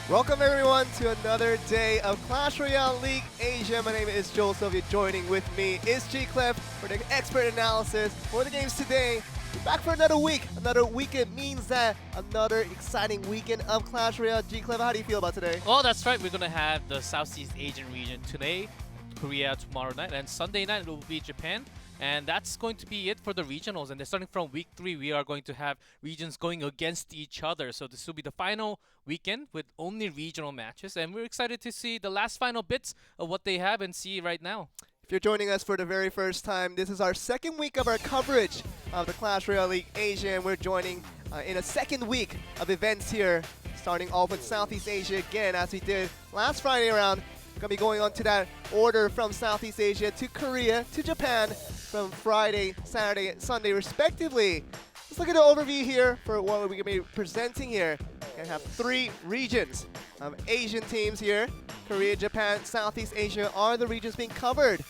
Welcome everyone to another day of Clash Royale League Asia. My name is Joel Sylvia. Joining with me is G-Clef for the expert analysis for the games today. We're back for another week. Another weekend means that another exciting weekend of Clash Royale. G-Clef, how do you feel about today? Well, that's right. We're going to have the Southeast Asian region today, Korea tomorrow night, and Sunday night it will be Japan. And that's going to be it for the regionals. And they're starting from week 3. We are going to have regions going against each other. So this will be the final weekend with only regional matches. And we're excited to see the last final bits of what they have and see right now. If you're joining us for the very first time, this is our second week of our coverage of the Clash Royale League Asia. And we're joining in a second week of events here, starting off with Southeast Asia again, as we did last Friday around. Going to be going on to that order from Southeast Asia to Korea to Japan from Friday, Saturday, and Sunday respectively. Let's look at the overview here for what we're going to be presenting here. We're going to have 3 regions of Asian teams here. Korea, Japan, Southeast Asia are the regions being covered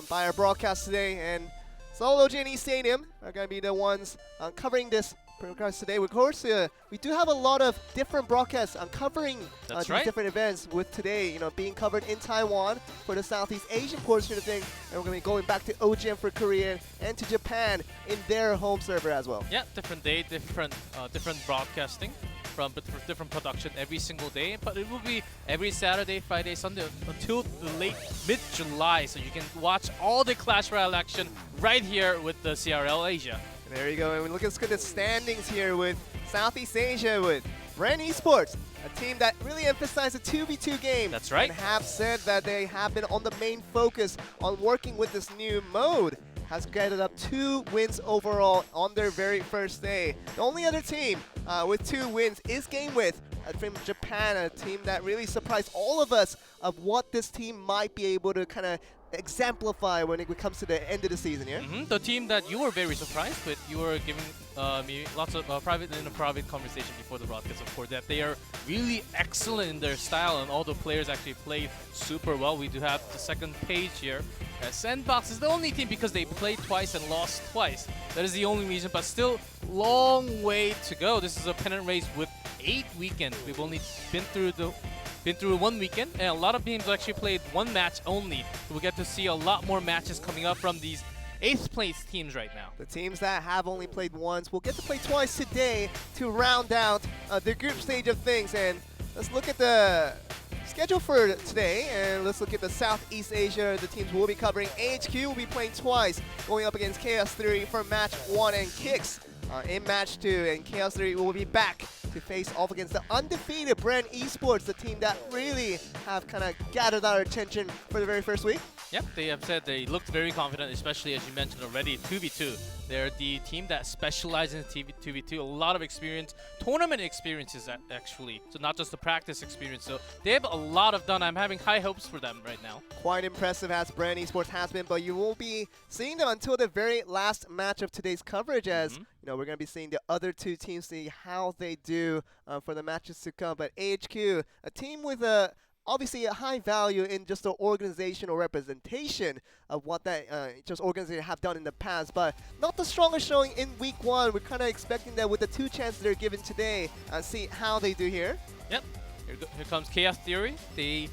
by our broadcast today. And Seoul OG&E Stadium are going to be the ones covering this broadcast today. Of course, we do have a lot of different broadcasts covering these different events, with today being covered in Taiwan for the Southeast Asian portion of things, and we're going to be going back to OGN for Korea and to Japan in their home server as well. Yeah, different day, different broadcasting from different production every single day, but it will be every Saturday, Friday, Sunday until the late mid-July, so you can watch all the Clash Royale action right here with the CRL Asia. There you go, and we look at the standings here with Southeast Asia with Brand Esports, a team that really emphasized a 2v2 game. That's right. And have said that they have been on the main focus on working with this new mode. Has gathered up 2 wins overall on their very first day. The only other team with 2 wins is GameWith from Japan, a team that really surprised all of us of what this team might be able to kind of exemplify when it comes to the end of the season here. The team that you were very surprised with, you were giving me lots of private conversation before the broadcast, of course, that they are really excellent in their style and all the players actually play super well. We do have the second page here. Sandbox is the only team because they played twice and lost twice. That is the only reason, but still long way to go. This is a pennant race with 8 weekends. We've only been through 1 weekend, and a lot of teams actually played 1 match only. So we'll get to see a lot more matches coming up from these 8th place teams right now. The teams that have only played once will get to play twice today to round out the group stage of things. And let's look at the schedule for today, and let's look at the Southeast Asia. The teams will be covering. AHQ will be playing twice, going up against Chaos Theory for match 1, and Kicks in match 2, and Chaos Theory will be back to face off against the undefeated Brand Esports, the team that really have kind of gathered our attention for the very first week. Yep, they have said they looked very confident, especially as you mentioned already, 2v2. They're the team that specializes in 2v2, a lot of experience, tournament experiences actually, so not just the practice experience. So they have a lot of done. I'm having high hopes for them right now. Quite impressive as Brand Esports has been, but you won't be seeing them until the very last match of today's coverage, as we're going to be seeing the other 2 teams, see how they do for the matches to come. But AHQ, a team with obviously a high value in just the organizational representation of what that just organization have done in the past, but not the strongest showing in week 1. We're kind of expecting that with the 2 chances they're given today, see how they do here. Yep, here comes Chaos Theory. They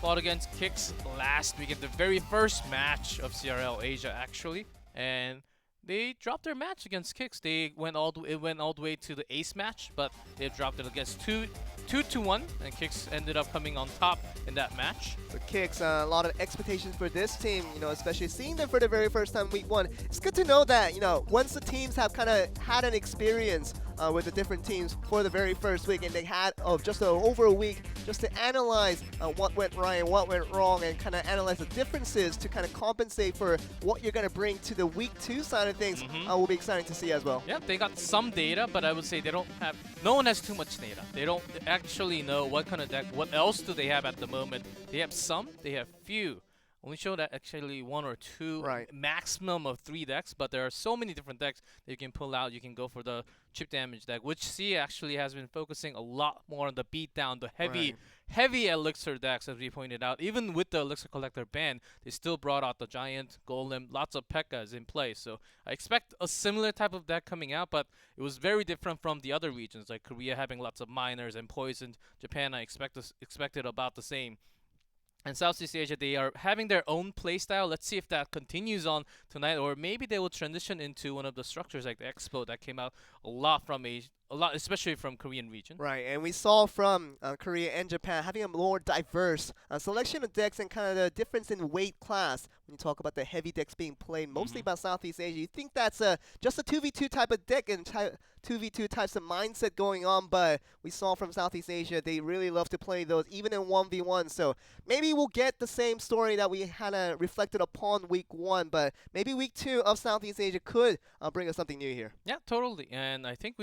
fought against Kicks last week in the very first match of CRL Asia actually, and they dropped their match against Kicks. They went all the way to the ace match, but they dropped it against 2-1, and Kicks ended up coming on top in that match. So Kicks, a lot of expectations for this team, especially seeing them for the very first time week 1. It's good to know that, once the teams have kind of had an experience with the different teams for the very first week, and they had just over a week just to analyze what went right and what went wrong, and kind of analyze the differences to kind of compensate for what you're going to bring to the week 2 side of things. Will be exciting to see as well. Yeah, they got some data, but I would say no one has too much data. They don't actually know what kind of deck, what else do they have at the moment. They have some, they have few. only showed actually 1 or 2, Right. maximum of 3 decks, but there are so many different decks that you can pull out. You can go for the chip damage deck, which C actually has been focusing a lot more on the beatdown, the Right. heavy elixir decks, as we pointed out. Even with the elixir collector ban, they still brought out the giant, golem, lots of P.E.K.K.A.s in play. So I expect a similar type of deck coming out, but it was very different from the other regions, like Korea having lots of miners and poison. Japan, I expected about the same. And Southeast Asia, they are having their own playstyle. Let's see if that continues on tonight, or maybe they will transition into one of the structures like the Expo that came out a lot from especially from Korean region. Right, and we saw from Korea and Japan having a more diverse selection of decks and kind of the difference in weight class. When you talk about the heavy decks being played mostly by Southeast Asia, you think that's just a 2v2 type of deck and 2v2 types of mindset going on, but we saw from Southeast Asia they really love to play those even in 1v1. So maybe we'll get the same story that we had reflected upon week 1, but maybe week 2 of Southeast Asia could bring us something new here. Yeah, totally. And I think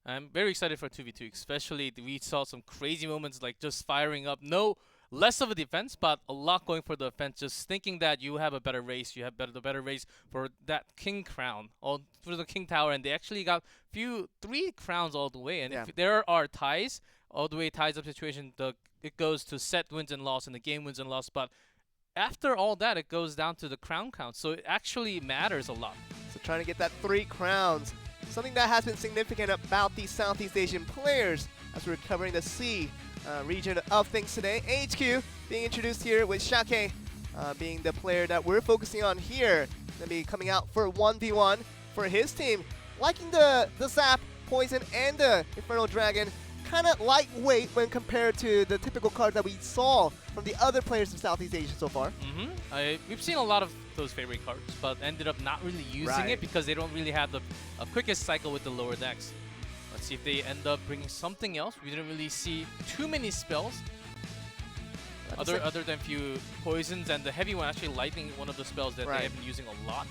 I'm very excited for 2v2, especially we saw some crazy moments like just firing up. No, less of a defense, but a lot going for the offense, just thinking that you have a better race, you have the better race for that king crown, or for the king tower, and they actually got 3 crowns all the way. And if there are ties, all the way ties up situation, it goes to set wins and loss and the game wins and loss, but after all that, it goes down to the crown count, so it actually matters a lot. So trying to get that 3 crowns. Something that has been significant about these Southeast Asian players as we're covering the C region of things today. AHQ being introduced here with Xiake being the player that we're focusing on here. Going to be coming out for 1v1 for his team. Liking the Zap, Poison, and the Infernal Dragon. Kind of lightweight when compared to the typical cards that we saw from the other players of Southeast Asia so far. We've seen a lot of those favorite cards, but ended up not really using it because they don't really have the quickest cycle with the lower decks. Let's see if they end up bringing something else. We didn't really see too many spells, other than few poisons, and the heavy one actually lightning, one of the spells that they have been using a lot.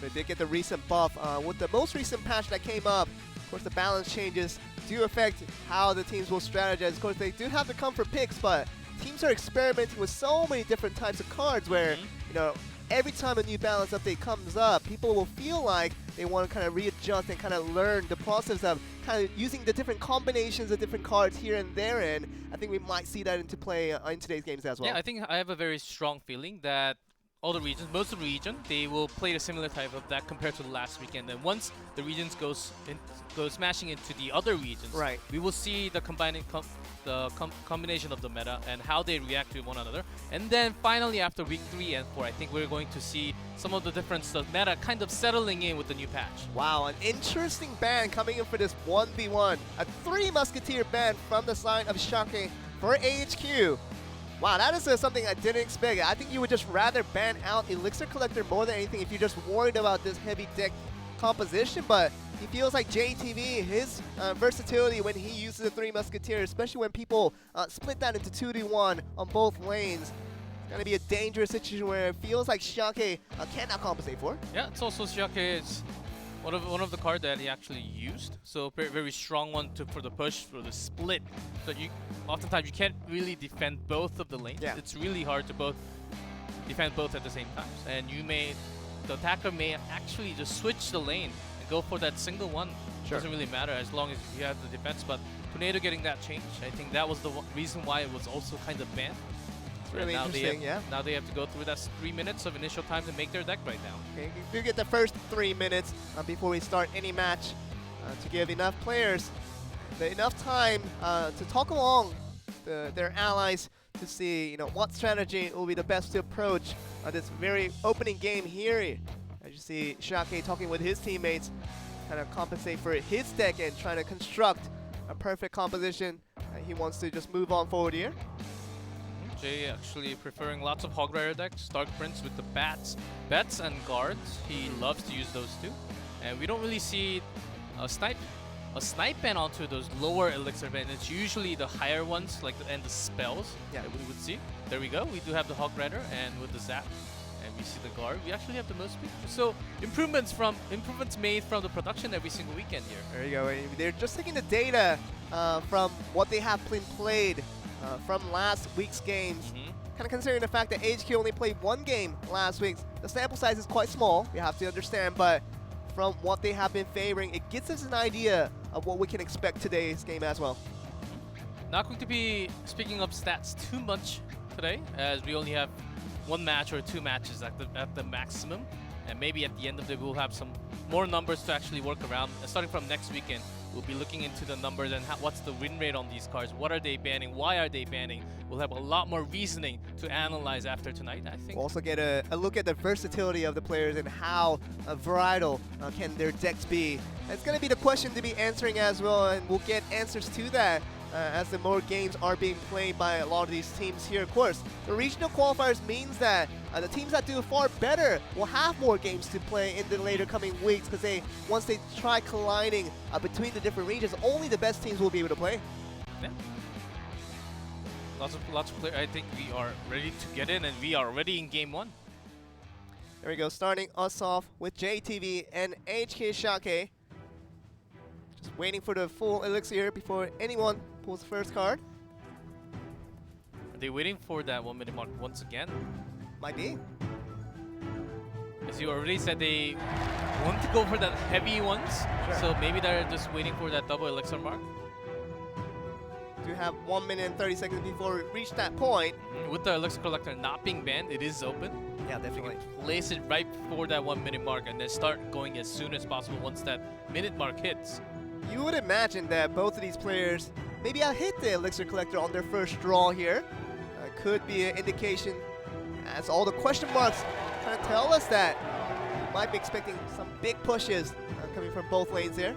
They did get the recent buff. With the most recent patch that came up, of course the balance changes do affect how the teams will strategize. Of course they do have to come for picks, but teams are experimenting with so many different types of cards where, you know, every time a new balance update comes up, people will feel like they want to kind of readjust and kind of learn the process of kind of using the different combinations of different cards here and there, and I think we might see that into play in today's games as well. Yeah, I think I have a very strong feeling that all the regions, most of the region, they will play a similar type of that compared to the last weekend. And once the regions go smashing into the other regions, we will see the combination of the meta and how they react to one another. And then finally after week 3 and 4, I think we're going to see some of the difference, the meta kind of settling in with the new patch. Wow, an interesting ban coming in for this 1v1. A 3 Musketeer ban from the side of Xiake for AHQ. Wow, that is something I didn't expect. I think you would just rather ban out Elixir Collector more than anything if you're just worried about this heavy deck composition, but he feels like JayTV, his versatility when he uses the 3 Musketeers, especially when people split that into 2v1 on both lanes, it's going to be a dangerous situation where it feels like Xiake cannot compensate for. Yeah, it's also Xiake is one of the cards that he actually used. So very strong one for the push, for the split. So oftentimes you can't really defend both of the lanes. Yeah. It's really hard to defend both at the same time. And the attacker may actually just switch the lane and go for that single one. Sure. Doesn't really matter as long as you have the defense. But Tornado getting that change, I think that was the reason why it was also kind of banned. Really interesting, Now they have to go through that 3 minutes of initial time to make their deck right now. Okay, we do get the first 3 minutes before we start any match to give enough players enough time to talk along their allies to see what strategy will be the best to approach this very opening game here. As you see Xiake talking with his teammates, kind of compensate for his deck and trying to construct a perfect composition. He wants to just move on forward here. Jay actually preferring lots of Hog Rider decks, Dark Prince with the bats and guards. He loves to use those too. And we don't really see a snipe ban onto those lower elixir ban. It's usually the higher ones and the spells that we would see. There we go. We do have the Hog Rider and with the Zap. And we see the guard. We actually have the most features. So improvements made from the production every single weekend here. There you go. They're just taking the data from what they have been played from last week's games. Kind of considering the fact that AHQ only played one game last week, the sample size is quite small, you have to understand, but from what they have been favoring, it gives us an idea of what we can expect today's game as well. Not going to be speaking of stats too much today, as we only have one match or two matches at the maximum, and maybe at the end of it we'll have some more numbers to actually work around. Starting from next weekend, we'll be looking into the numbers and what's the win rate on these cards, what are they banning, why are they banning. We'll have a lot more reasoning to analyze after tonight, I think. We'll also get a look at the versatility of the players and how varietal can their decks be. It's going to be the question to be answering as well, and we'll get answers to that as the more games are being played by a lot of these teams here. Of course, the regional qualifiers means that the teams that do far better will have more games to play in the later coming weeks, because once they try colliding between the different regions, only the best teams will be able to play. Yeah. Lots of players. I think we are ready to get in, and we are already in game one. There we go, starting us off with JayTV and AHQ Xiake. Just waiting for the full elixir before anyone pulls the first card. Are they waiting for that 1 minute mark once again? Might be. As you already said, they want to go for that heavy ones, so maybe they're just waiting for that double elixir mark. Do have 1 minute and 30 seconds before we reach that point. With the elixir collector not being banned, it is open. Yeah, You definitely. can place it right before that 1 minute mark and then start going as soon as possible once that minute mark hits. You would imagine that both of these players maybe hit the elixir collector on their first draw here. Could be an indication, as all the question marks kind of tell us that we might be expecting some big pushes coming from both lanes here.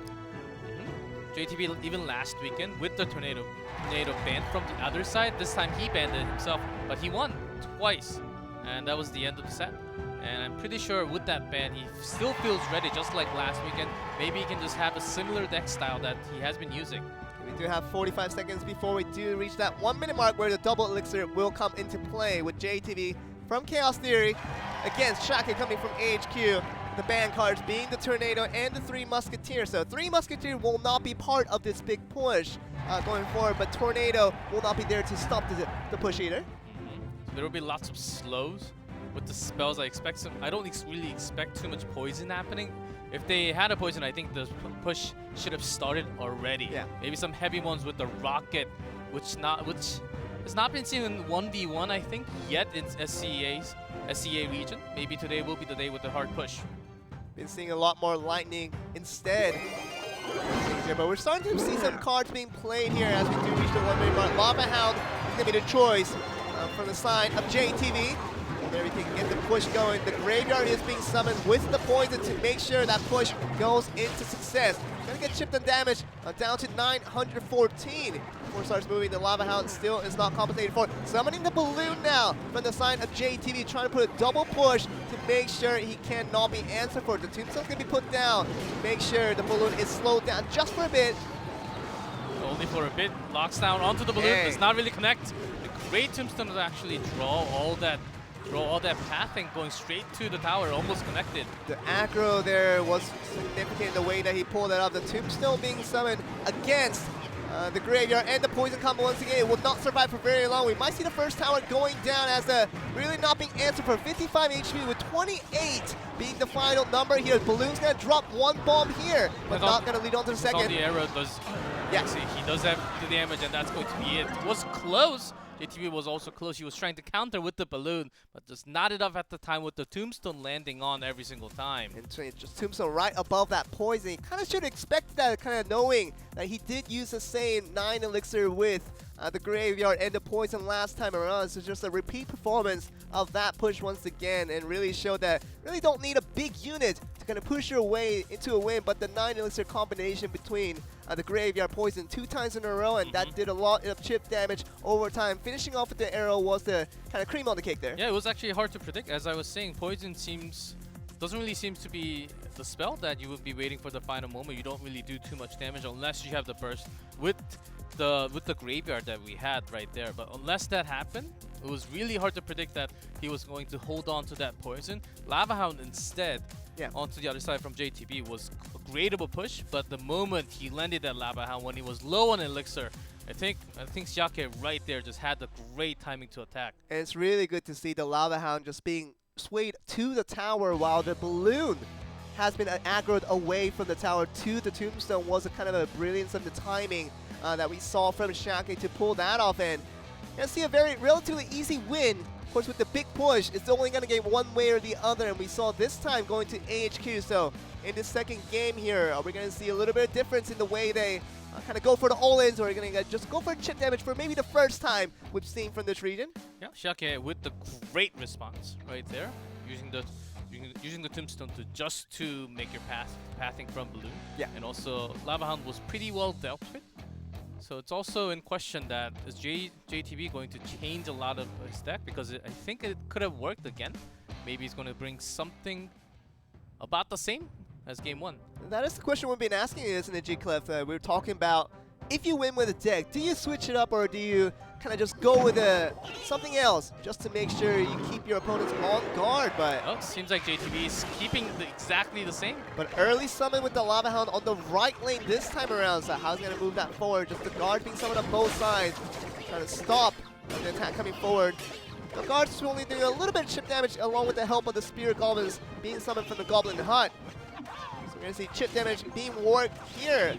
JayTV even last weekend with the tornado ban from the other side. This time he banned it himself, but he won twice, and that was the end of the set. And I'm pretty sure with that ban, he still feels ready, just like last weekend. Maybe he can just have a similar deck style that he has been using. We do have 45 seconds before we do reach that 1 minute mark where the double elixir will come into play with JayTV from Chaos Theory against Xiake coming from AHQ. The ban cards being the Tornado and the 3 Musketeers. So 3 Musketeers will not be part of this big push going forward, but Tornado will not be there to stop the push either. So there will be lots of slows with the spells. I don't really expect too much poison happening. If they had a poison, I think the push should have started already. Yeah. Maybe some heavy ones with the rocket, which has not been seen in 1v1, I think, yet in SCA region. Maybe today will be the day with the hard push. Been seeing a lot more lightning instead. But we're starting to see some cards being played here as we do reach the 1 minute mark. Lava Hound is going to be the choice from the side of JayTV. There we can get the push going. The Graveyard is being summoned with the poison to make sure that push goes into success. Gonna get chipped on damage down to 914. Before starts moving, the Lava Hound still is not compensated for. Summoning the balloon now from the side of JayTV, trying to put a double push to make sure he cannot be answered for. The Tombstone's gonna be put down to make sure the balloon is slowed down just for a bit. Only for a bit. Locks down onto the balloon. Does not really connect. The great Tombstone will actually draw all that path and going straight to the tower, almost connected. The aggro there was significant in the way that he pulled that off. The Tombstone being summoned against the Graveyard and the poison combo once again. It will not survive for very long. We might see the first tower going down as the really not being answered for 55 HP with 28 being the final number here. Balloon's gonna drop one bomb here, but not gonna lead on to the second. The arrow does, see, he does have the damage, and that's going to be it. It was close. JayTV was also close. He was trying to counter with the balloon, but just not enough at the time with the Tombstone landing on every single time. And just Tombstone right above that poison. You kind of should expect that, kind of knowing that he did use the same 9 elixir with the Graveyard and the poison last time around. So just a repeat performance of that push once again, and really showed that really don't need a big unit to kind of push your way into a win, but the 9 elixir combination between the Graveyard poison 2 times in a row, and that did a lot of chip damage over time. Finishing off with the arrow was the kind of cream on the cake there. Yeah, it was actually hard to predict. As I was saying, poison doesn't really seem to be the spell that you would be waiting for the final moment. You don't really do too much damage unless you have the burst with the Graveyard that we had right there. But unless that happened, it was really hard to predict that he was going to hold on to that poison. Lava Hound instead, onto the other side from JayTV, was a greatable push, but the moment he landed that Lava Hound when he was low on elixir, I think Xiake right there just had the great timing to attack. And it's really good to see the Lava Hound just being swayed to the tower while the balloon has been aggroed away from the tower to the tombstone. Was a kind of a brilliance of the timing that we saw from Xiake to pull that off. And you're going to see a very relatively easy win. Of course, with the big push, it's only going to get one way or the other, and we saw this time going to AHQ. So in this second game here, are we going to see a little bit of difference in the way they kind of go for the all-ins, or are we going to just go for chip damage for maybe the first time we've seen from this region? Yeah, Xiake with the great response right there, using the tombstone to make your pathing from balloon. Yeah. And also Lava Hound was pretty well dealt with. So it's also in question that is JayTV going to change a lot of his deck, because I think it could have worked again. Maybe he's going to bring something about the same as game 1. That is the question we've been asking, isn't it, G-Clef? We were talking about, if you win with a deck, do you switch it up, or do you kind of just go with something else just to make sure you keep your opponents on guard? But well, it seems like JayTV is keeping exactly the same. But early summon with the Lava Hound on the right lane this time around. So how's he going to move that forward? Just the guard being summoned on both sides, trying to stop the attack coming forward. The guards only doing a little bit of chip damage along with the help of the Spear Goblins being summoned from the Goblin Hut. So we're going to see chip damage being worked here.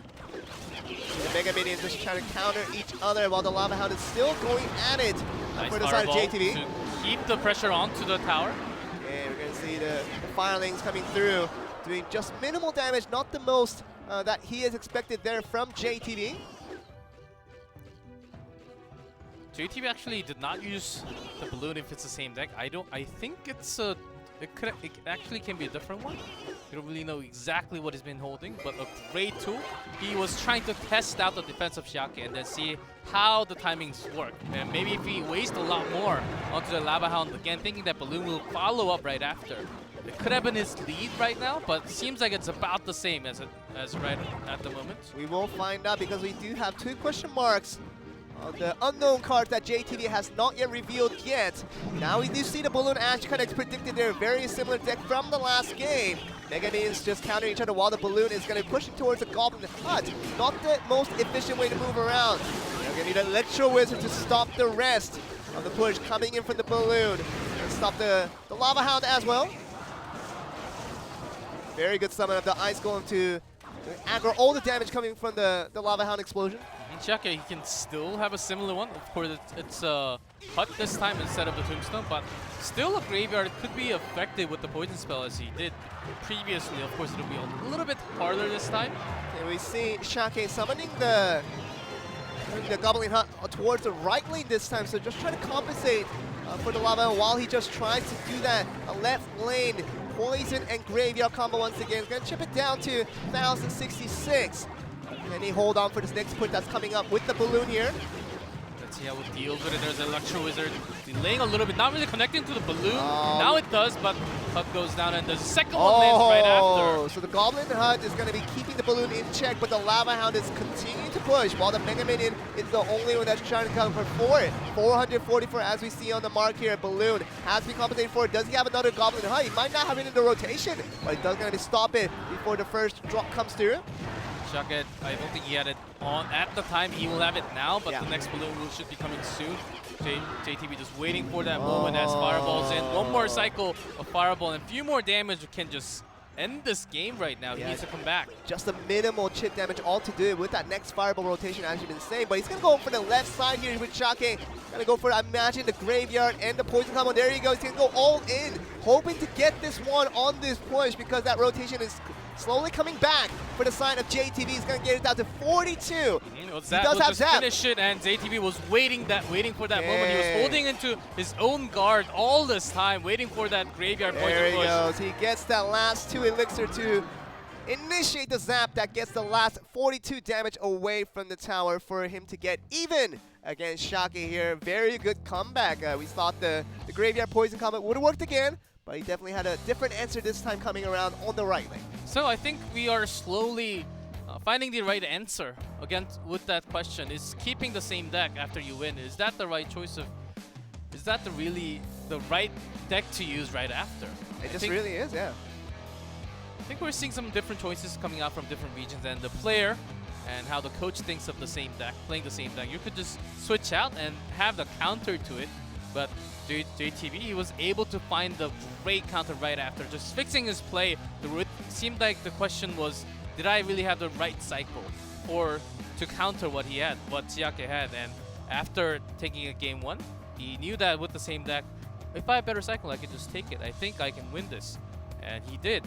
The Mega Minions just trying to counter each other while the Lava Hound is still going at it Nice for the side of JayTV. To keep the pressure onto the tower. And we're going to see the Firelings coming through, doing just minimal damage, not the most that he has expected there from JayTV. JayTV actually did not use the balloon if it's the same deck. I think it's a... It actually can be a different one. We don't really know exactly what he's been holding, but a great tool. He was trying to test out the defense of Xiake and then see how the timings work. And maybe if he wastes a lot more onto the Lava Hound, again, thinking that balloon will follow up right after. It could have been his lead right now, but seems like it's about the same as right at the moment. We will find out, because we do have 2 question marks on the unknown cards that JayTV has not yet revealed yet. Now we do see the Balloon Ash kind of predicted their very similar deck from the last game. Mega Minions just countering each other while the Balloon is going to push towards the Goblin Hut. Not the most efficient way to move around. They're going to need an Electro Wizard to stop the rest of the push coming in from the Balloon. And stop the Lava Hound as well. Very good summon of the Ice Golem to aggro all the damage coming from the Lava Hound explosion. Xiake, he can still have a similar one. Of course, it's a hut this time instead of the tombstone, but still a graveyard could be affected with the poison spell as he did previously. Of course, it'll be a little bit harder this time. And we see Xiake summoning the Goblin Hut towards the right lane this time, so just trying to compensate for the Lava while he just tries to do that left lane poison and graveyard combo once again. He's going to chip it down to 1066. And he hold on for this next put that's coming up with the balloon here. Let's see how it deals with it. There's an Electro Wizard delaying a little bit, not really connecting to the balloon. Now it does, but Hut goes down and the second one lands right after. So the Goblin Hut is going to be keeping the balloon in check, but the Lava Hound is continuing to push while the Mega Minion is the only one that's trying to come for it. 444 as we see on the mark here. Balloon has to be compensated for it. Does he have another Goblin Hut? He might not have it in the rotation, but he does going to stop it before the first drop comes through. Xiake, I don't think he had it on at the time. He will have it now, but yeah, the next balloon should be coming soon. JayTV just waiting for that moment as Fireball's in. One more cycle of Fireball and a few more damage can just end this game right now. He needs to come back. Just a minimal chip damage all to do with that next Fireball rotation, as you've been saying. But he's going to go for the left side here with Xiake. Going to go for, I imagine, the graveyard and the poison combo. There you go. He's going to go all in, hoping to get this one on this push, because that rotation is slowly coming back for the side of JayTV. He's going to get it down to 42. He does have Zap. Finish it, and JayTV was waiting for that moment. He was holding into his own guard all this time, waiting for that graveyard poison push. There he goes. He gets that last 2 elixir to initiate the zap that gets the last 42 damage away from the tower for him to get even against Xiake here. Very good comeback. We thought the graveyard poison combo would have worked again, but he definitely had a different answer this time coming around on the right lane. So I think we are slowly finding the right answer again with that question. Is keeping the same deck after you win, is that the right choice of, is that really the right deck to use right after? It just really is, yeah. I think we're seeing some different choices coming out from different regions, and the player and how the coach thinks of the same deck, playing the same deck. You could just switch out and have the counter to it, but JayTV, he was able to find the great counter right after, just fixing his play. It seemed like the question was, did I really have the right cycle or to counter what he had, what Xiake had? And after taking a game 1, he knew that with the same deck, if I have better cycle, I could just take it. I think I can win this. And he did.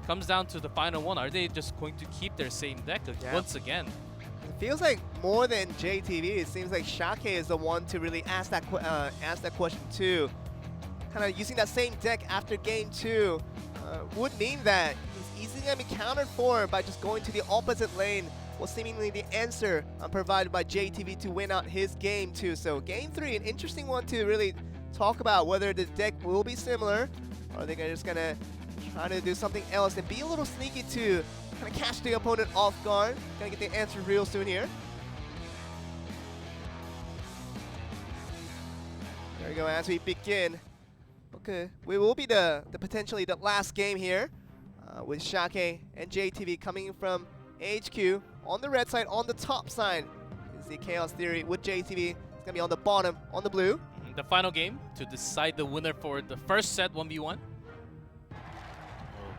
Comes down to the final one. Are they just going to keep their same deck once again? It feels like more than JayTV, it seems like Xiake is the one to really ask that question too. Kind of using that same deck after game 2 would mean that he's easily going to be countered for by just going to the opposite lane. Was seemingly the answer provided by JayTV to win out his game 2. So game 3, an interesting one to really talk about whether the deck will be similar, or are they just going to try to do something else and be a little sneaky to kind of catch the opponent off guard. Gonna get the answer real soon here. There we go as we begin. Okay, we will be the potentially the last game here with Xiake and JayTV coming from AHQ on the red side, on the top side is the Chaos Theory with JayTV. It's gonna be on the bottom, on the blue. The final game to decide the winner for the first set 1v1.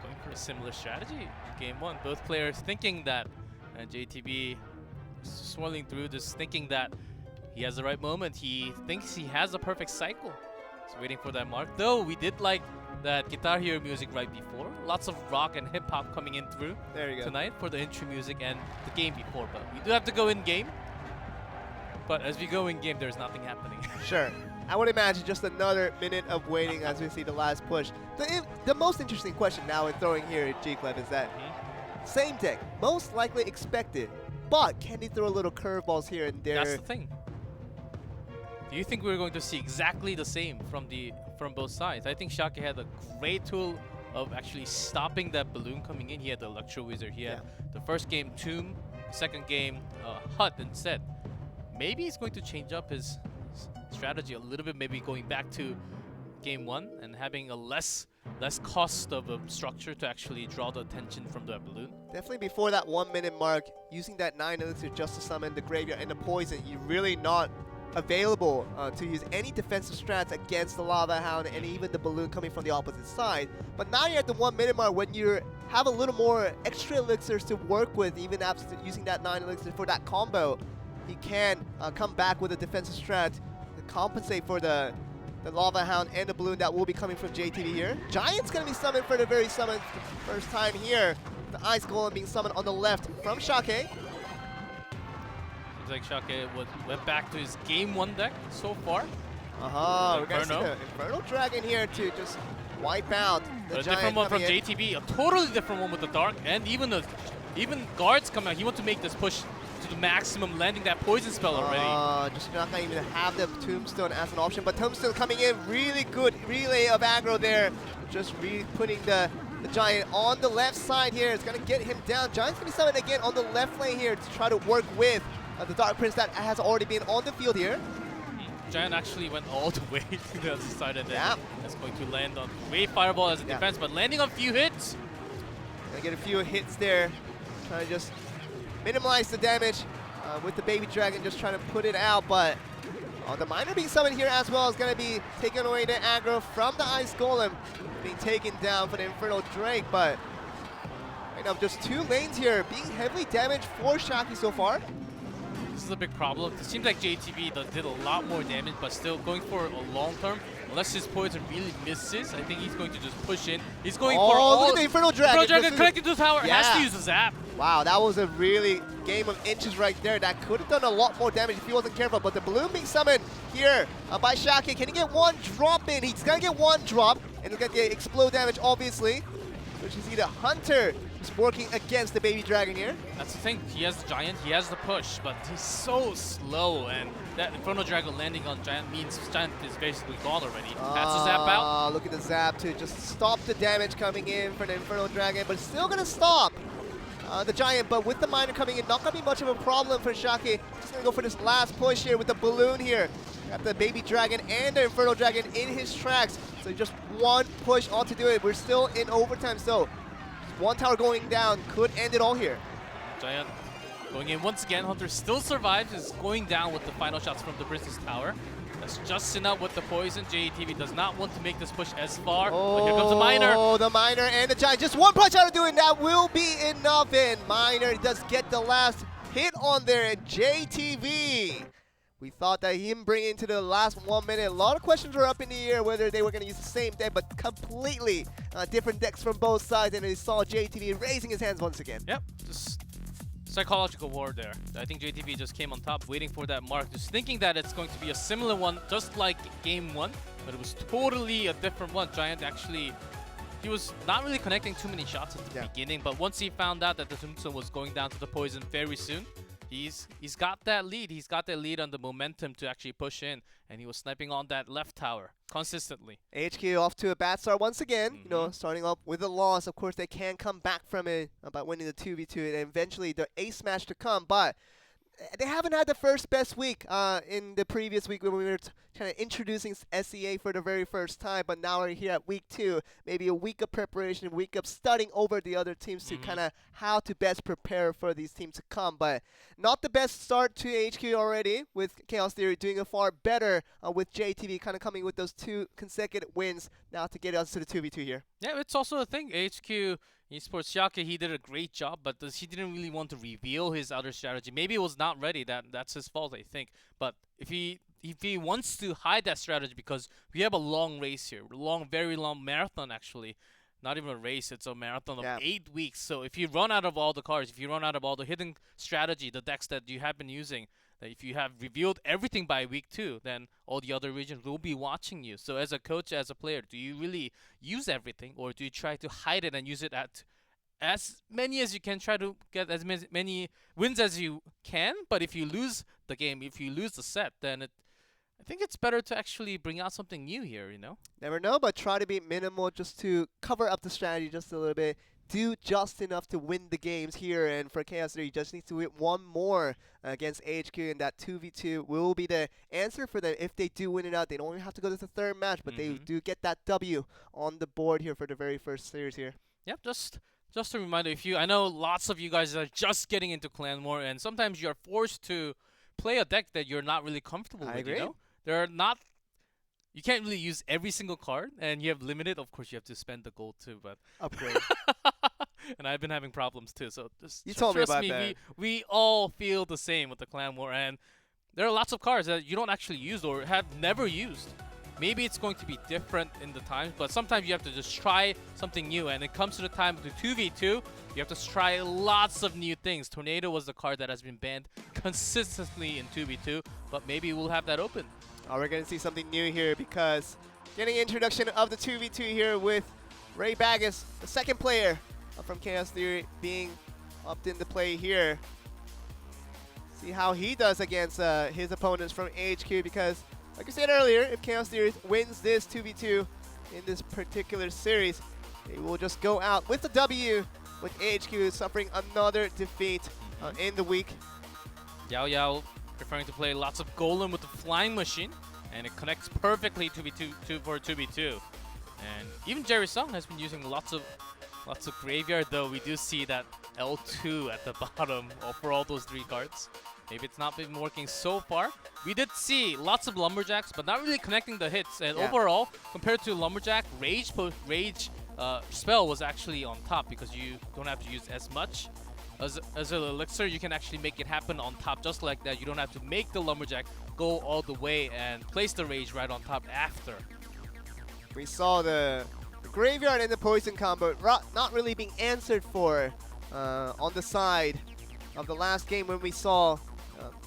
Going for a similar strategy. Game 1, both players thinking that JayTV swirling through, just thinking that he has the right moment. He thinks he has the perfect cycle. He's waiting for that mark. Though we did like that Guitar Hero music right before. Lots of rock and hip hop coming in through tonight for the intro music and the game before. But we do have to go in game. But as we go in game, there's nothing happening. Sure. I would imagine just another minute of waiting as we see the last push. The most interesting question now in throwing here at G-Club is that same deck, most likely expected, but can he throw a little curveballs here and there? That's the thing. Do you think we're going to see exactly the same from both sides? I think Xiake had a great tool of actually stopping that balloon coming in. He had the Electro Wizard. He had the first game Tomb, second game Hut instead. Maybe he's going to change up his strategy a little bit, maybe going back to game 1 and having a less cost of a structure to actually draw the attention from the balloon. Definitely before that 1 minute mark, using that 9 elixir just to summon the graveyard and the poison, you're really not available to use any defensive strats against the Lava Hound and even the balloon coming from the opposite side. But now you're at the 1 minute mark when you have a little more extra elixirs to work with, even after using that 9 elixir for that combo. He can come back with a defensive strat to compensate for the Lava Hound and the balloon that will be coming from JayTV here. Giant's going to be summoned for the very first time here. The Ice Golem being summoned on the left from Xiake. Seems like Xiake went back to his game 1 deck so far. We're going to see the Infernal Dragon here to just wipe out the Giant. A different one from JayTV, a totally different one with the Dark, and even guards come out. He wants to make this push to the maximum, landing that poison spell already. Just not going to even have the Tombstone as an option, but Tombstone coming in, really good relay of aggro there. Just really putting the Giant on the left side here. It's going to get him down. Giant's going to be summoned again on the left lane here to try to work with the Dark Prince that has already been on the field here. Giant actually went all the way to the other side, and then that's going to land on Great Fireball as a defense, but landing on a few hits. Gonna get a few hits there, trying to just minimize the damage with the Baby Dragon, just trying to put it out, but the Miner being summoned here as well is going to be taking away the aggro from the Ice Golem, being taken down for the Infernal Drake, but right now just 2 lanes here, being heavily damaged for Xiake so far. This is a big problem. It seems like JayTV did a lot more damage, but still going for a long term. Unless his poison really misses, I think he's going to just push in. He's going for all. Look at the Infernal Dragon. Infernal Dragon connected to the tower. Has to use the zap. Wow, that was a really game of inches right there. That could have done a lot more damage if he wasn't careful. But the balloon being summoned here by Xiake. Can he get 1 drop in? He's going to get 1 drop. And he'll get the explode damage, obviously. Which is either Hunter is working against the Baby Dragon here. That's the thing. He has the Giant, he has the push, but he's so slow. And that Infernal Dragon landing on Giant means Giant is basically gone already. That's a zap out. Look at the zap to just stop the damage coming in for the Infernal Dragon, but it's still going to stop the Giant. But with the Miner coming in, not going to be much of a problem for Xiake. Just going to go for this last push here with the balloon here. Got the Baby Dragon and the Infernal Dragon in his tracks. So just 1 push all to do it. We're still in overtime, so 1 tower going down could end it all here. Giant Going in once again, Hunter still survives, is going down with the final shots from the Princess Tower. That's just enough with the poison. JayTV does not want to make this push as far, but here comes the Miner. Oh, the Miner and the Giant. Just one punch out of doing that will be enough, and Miner does get the last hit on there, and JayTV. We thought that him bringing into the last 1 minute, a lot of questions were up in the air whether they were going to use the same deck, but completely different decks from both sides, and we saw JayTV raising his hands once again. Yep, just psychological war there. I think JayTV just came on top, waiting for that mark, just thinking that it's going to be a similar one, just like game 1, but it was totally a different one. Giant actually, he was not really connecting too many shots at the beginning, but once he found out that the tombstone was going down to the poison very soon, he's got that lead. He's got that lead on the momentum to actually push in, and he was sniping on that left tower consistently. AHQ off to a bad start once again. You know, starting off with a loss. Of course, they can come back from it by winning the 2v2, and eventually the ace smash to come. But they haven't had the first best week in the previous week when we were kind of introducing SEA for the very first time. But now we're here at week 2. Maybe a week of preparation, a week of studying over the other teams to kind of how to best prepare for these teams to come. But not the best start to AHQ already, with Chaos Theory doing a far better with JayTV kind of coming with those 2 consecutive wins now to get us to the 2v2 here. Yeah, it's also a thing. AHQ ESPORTS Xiake, he did a great job, but he didn't really want to reveal his other strategy. Maybe it was not ready. That's his fault, I think. But if he wants to hide that strategy, because we have a long race here, very long marathon actually. Not even a race, it's a marathon of 8 weeks. So if you run out of all the cards, if you run out of all the hidden strategy, the decks that you have been using, that if you have revealed everything by week 2, then all the other regions will be watching you. So as a coach, as a player, do you really use everything, or do you try to hide it and use it at as many as you can, try to get as many wins as you can? But if you lose the game, if you lose the set, then I think it's better to actually bring out something new here, you know? Never know, but try to be minimal just to cover up the strategy just a little bit. Do just enough to win the games here, and for Chaos Theory, you just need to win one more against AHQ, and that 2v2 will be the answer for them. If they do win it out, they don't even have to go to the 3rd match, but they do get that W on the board here for the very first series here. Yep, just a reminder, I know lots of you guys are just getting into Clan War, and sometimes you're forced to play a deck that you're not really comfortable with, agree. You know? You can't really use every single card, and you have limited. Of course, you have to spend the gold too, but upgrade. And I've been having problems too, so just you told me about me, that. We all feel the same with the Clan War, and there are lots of cards that you don't actually use or have never used. Maybe it's going to be different in the times, but sometimes you have to just try something new, and it comes to the time of the 2v2, you have to try lots of new things. Tornado was the card that has been banned consistently in 2v2, but maybe we'll have that open. Oh, we're going to see something new here, because getting introduction of the 2v2 here with RayBagus, the 2nd player from Chaos Theory, being upped into play here. See how he does against his opponents from AHQ, because like I said earlier, if Chaos Theory wins this 2v2 in this particular series, they will just go out with the W, with AHQ suffering another defeat in the week. YaoYao preferring to play lots of Golem with the Flying Machine, and it connects perfectly for 2v2. And even JerrySung has been using lots of Graveyard, though we do see that L2 at the bottom for all those 3 cards. Maybe it's not been working so far. We did see lots of Lumberjacks, but not really connecting the hits. And overall, compared to Lumberjack, Rage spell was actually on top, because you don't have to use as much. As an elixir, you can actually make it happen on top just like that. You don't have to make the Lumberjack go all the way and place the Rage right on top after. We saw the Graveyard and the Poison combo not really being answered for on the side of the last game when we saw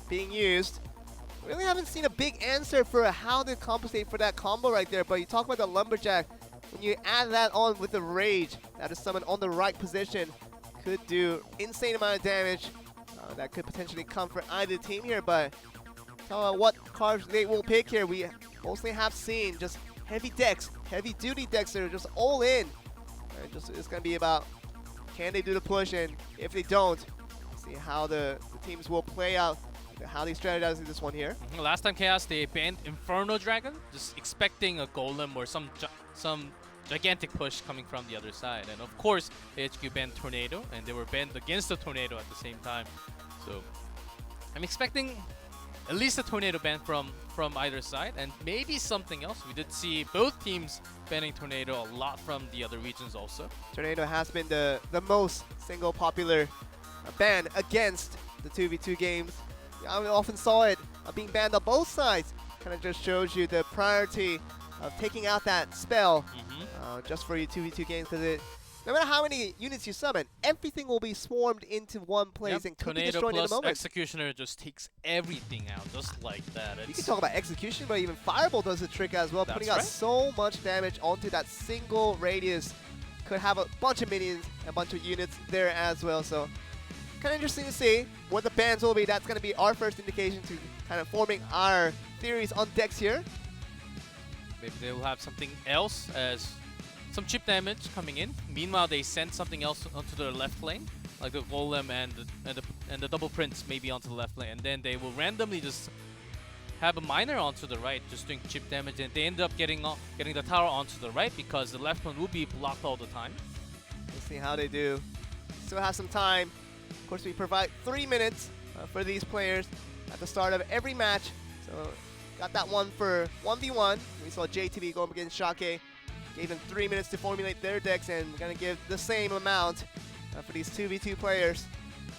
being used. Really haven't seen a big answer for how to compensate for that combo right there, but you talk about the Lumberjack, when you add that on with the Rage that is summoned on the right position, could do insane amount of damage. That could potentially come for either team here, but what cards they will pick here. We mostly have seen just heavy decks, heavy duty decks that are just all in. And it's going to be about, can they do the push, and if they don't, see how the teams will play out, how they strategize in this one here. Last time Chaos, they banned Inferno Dragon, just expecting a Golem or some gigantic push coming from the other side. And of course, AHQ banned Tornado, and they were banned against the Tornado at the same time. So I'm expecting at least a tornado ban from either side, and maybe something else. We did see both teams banning tornado a lot from the other regions also. Tornado has been the most single popular ban against the 2v2 games. I often saw it being banned on both sides. Kind of just shows you the priority of taking out that spell just for your 2v2 games, because no matter how many units you summon, everything will be swarmed into one place and could be Tornado destroyed in a plus moment. Executioner just takes everything out just like that. You can talk about execution, but even Fireball does the trick as well, That's putting out right. so much damage onto that single radius. Could have a bunch of minions, a bunch of units there as well. So kind of interesting to see what the bans will be. That's going to be our first indication to kind of forming our theories on Dex here. Maybe they will have something else as some chip damage coming in. Meanwhile, they send something else onto the left lane, like the Golem and the double prince maybe onto the left lane, and then they will randomly just have a miner onto the right, just doing chip damage, and they end up getting the tower onto the right because the left one will be blocked all the time. We'll see how they do. Still have some time. Of course, we provide 3 minutes for these players at the start of every match. So got that one for 1v1. We saw JayTV go up against Xiake. Gave them 3 minutes to formulate their decks, and we're gonna give the same amount for these 2v2 players.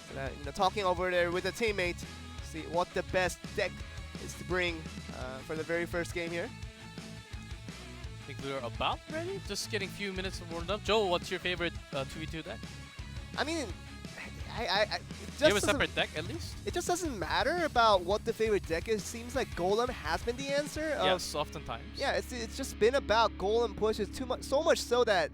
So that, talking over there with the teammates, see what the best deck is to bring for the very first game here. I think we're about ready. Just getting a few minutes of warmed up. Joel, what's your favorite 2v2 deck? I mean, it Do you have a just separate deck at least? it just doesn't matter about what the favorite deck is. Seems like Golem has been the answer. Yes, oftentimes. Yeah, it's just been about Golem pushes too much, so much so that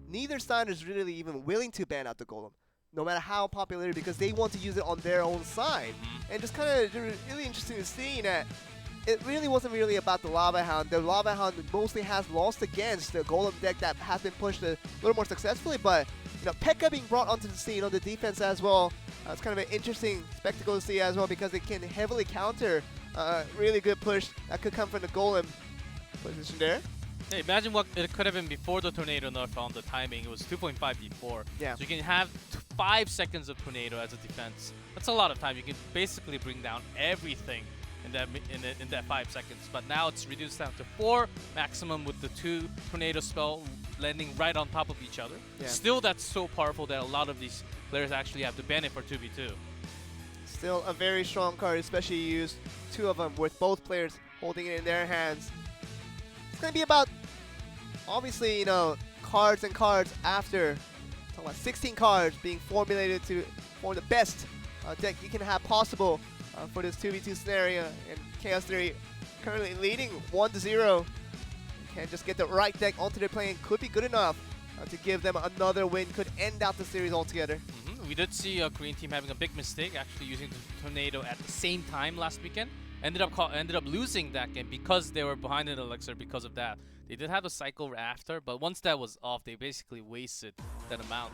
neither side is really even willing to ban out the Golem, no matter how popular, because they want to use it on their own side. And just kind of really interesting to see that it really wasn't really about the Lava Hound. The Lava Hound mostly has lost against the Golem deck that has been pushed a little more successfully, but P.E.K.K.A being brought onto the scene on the defense as well. It's kind of an interesting spectacle to see as well, because it can heavily counter a really good push that could come from the Golem position there. Hey, imagine what it could have been before the tornado nerf on the timing. It was 2.5 before. Yeah. So you can have 5 seconds of tornado as a defense. That's a lot of time. You can basically bring down everything in that 5 seconds. But now it's reduced down to 4 maximum with the 2 tornado spell landing right on top of each other. Yeah. Still, that's so powerful that a lot of these players actually have to ban it for 2v2. Still a very strong card, especially you use 2 of them with both players holding it in their hands. It's going to be about, obviously, cards and cards after. Talking about 16 cards being formulated to form the best deck you can have possible for this 2v2 scenario. And Chaos Theory currently leading 1-0. Can just get the right deck onto their plane. Could be good enough to give them another win. Could end out the series altogether. We did see a Korean team having a big mistake, actually using the tornado at the same time last weekend. Ended up losing that game because they were behind in Elixir because of that. They did have a cycle after, but once that was off, they basically wasted that amount.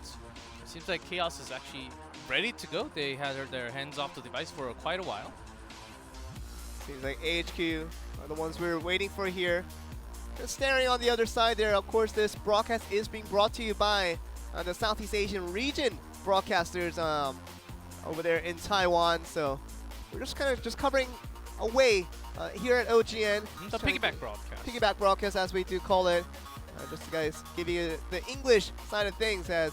It seems like Chaos is actually ready to go. They had their hands off the device for quite a while. Seems like AHQ are the ones we're waiting for here. Just staring on the other side there. Of course, this broadcast is being brought to you by the Southeast Asian region broadcasters over there in Taiwan. So we're just kind of covering away here at OGN. The piggyback broadcast. Piggyback broadcast, as we do call it. Just to guys give you the English side of things as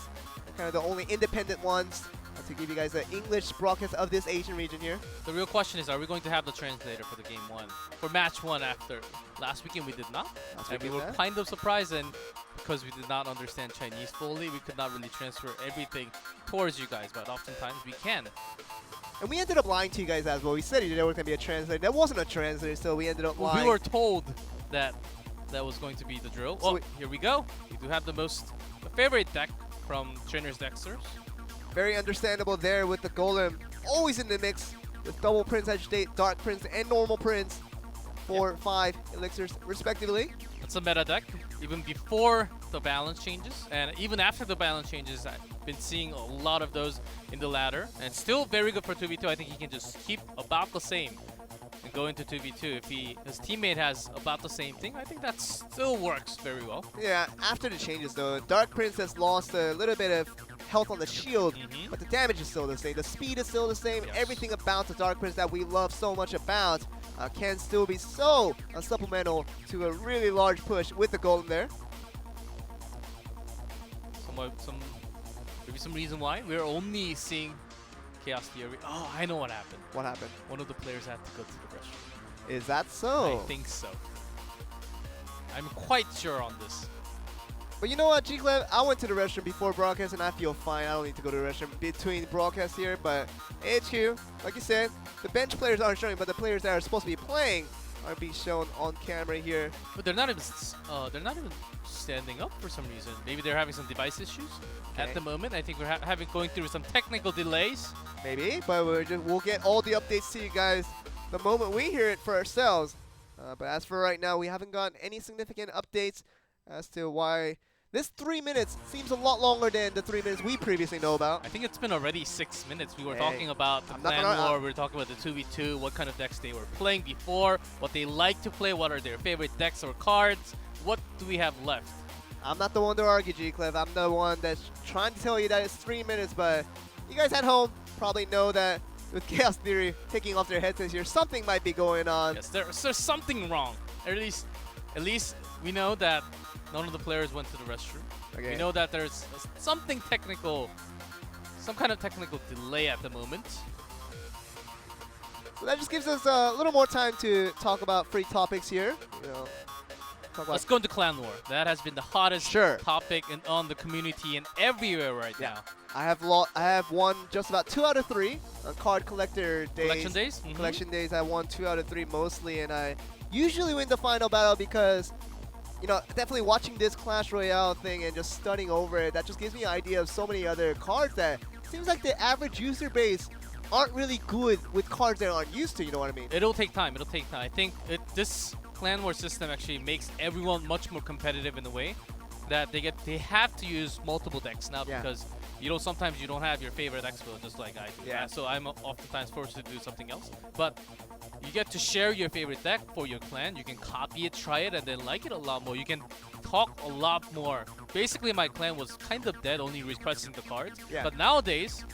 kind of the only independent ones to give you guys the English broadcast of this Asian region here. The real question is, are we going to have the translator for the game 1? For match 1 after last weekend we did not. And we were kind of surprised, and because we did not understand Chinese fully, we could not really transfer everything towards you guys, but oftentimes we can. And we ended up lying to you guys as well. We said there was going to be a translator. There wasn't a translator, so we ended up lying. We were told that that was going to be the drill. So here we go. We do have the favorite deck from trainers Dexterz. Very understandable there with the Golem always in the mix with double Prince Agitate, Dark Prince, and normal Prince. 4, 5 elixirs respectively. It's a meta deck, even before the balance changes, and even after the balance changes, I've been seeing a lot of those in the ladder, and it's still very good for 2v2. I think he can just keep about the same and go into 2v2. If his teammate has about the same thing, I think that still works very well. Yeah, after the changes though, Dark Prince has lost a little bit of health on the shield, but the damage is still the same. The speed is still the same. Yes. Everything about the Dark Prince that we love so much about can still be so supplemental to a really large push with the golem there. Maybe some reason why we're only seeing Chaos Theory. Oh, I know what happened. What happened? One of the players had to go to the restroom. Is that so? I think so. I'm quite sure on this. But you know what, G-Clev, I went to the restroom before broadcast and I feel fine. I don't need to go to the restroom between broadcasts here, but AHQ, like you said, the bench players aren't showing, but the players that are supposed to be playing are being shown on camera here. But they're not even standing up for some reason. Maybe they're having some device issues at the moment. I think we're going through some technical delays. Maybe, but we'll get all the updates to you guys the moment we hear it for ourselves. But as for right now, we haven't gotten any significant updates as to why this 3 minutes seems a lot longer than the 3 minutes we previously know about. I think it's been already 6 minutes. We were talking about the I'm clan war, we were talking about the 2v2, what kind of decks they were playing before, what they like to play, what are their favorite decks or cards. What do we have left? I'm not the one to argue, G-Clev. I'm the one that's trying to tell you that it's 3 minutes, but you guys at home probably know that with Chaos Theory taking off their headsets here, something might be going on. Yes, there's something wrong. At least we know that none of the players went to the restroom. Okay. We know that there's something technical, some kind of technical delay at the moment. So that just gives us a little more time to talk about free topics here. Let's go into Clan War. That has been the hottest topic on the community and everywhere right now. I have won just about 2 out of 3 on card collector days. Collection days? Collection days, I won 2 out of 3 mostly, and I usually win the final battle because, you know, definitely watching this Clash Royale thing and just studying over it, that just gives me an idea of so many other cards that seems like the average user base aren't really good with cards they aren't used to, you know what I mean? It'll take time. It'll take time. I think this Clan War system actually makes everyone much more competitive in a way that they have to use multiple decks now because sometimes you don't have your favorite expo just like I do. Yeah. So I'm oftentimes forced to do something else. But you get to share your favorite deck for your clan. You can copy it, try it, and then like it a lot more. You can talk a lot more. Basically, my clan was kind of dead, only requesting the cards. Yeah. But nowadays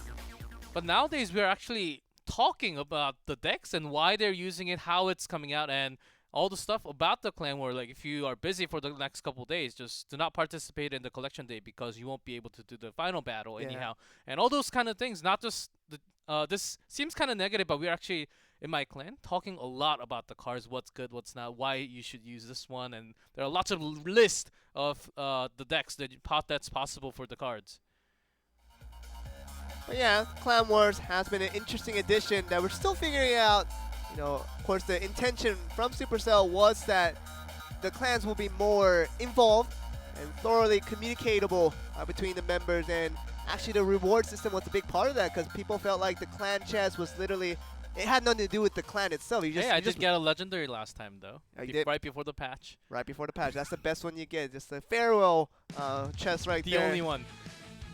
we're actually talking about the decks and why they're using it, how it's coming out, and all the stuff about the clan war. Like if you are busy for the next couple days, just do not participate in the collection day because you won't be able to do the final battle anyhow. And all those kind of things. Not just this seems kind of negative, but we're actually in my clan talking a lot about the cards, what's good, what's not, why you should use this one, and there are lots of lists of the decks that's possible for the cards. But yeah, Clan Wars has been an interesting addition that we're still figuring out. You know, of course, the intention from Supercell was that the clans will be more involved and thoroughly communicatable between the members, and actually the reward system was a big part of that because people felt like the clan chest was literally, it had nothing to do with the clan itself. I did get a legendary last time though, right before the patch. Right before the patch. That's the best one you get, just a farewell chest right there. The only one.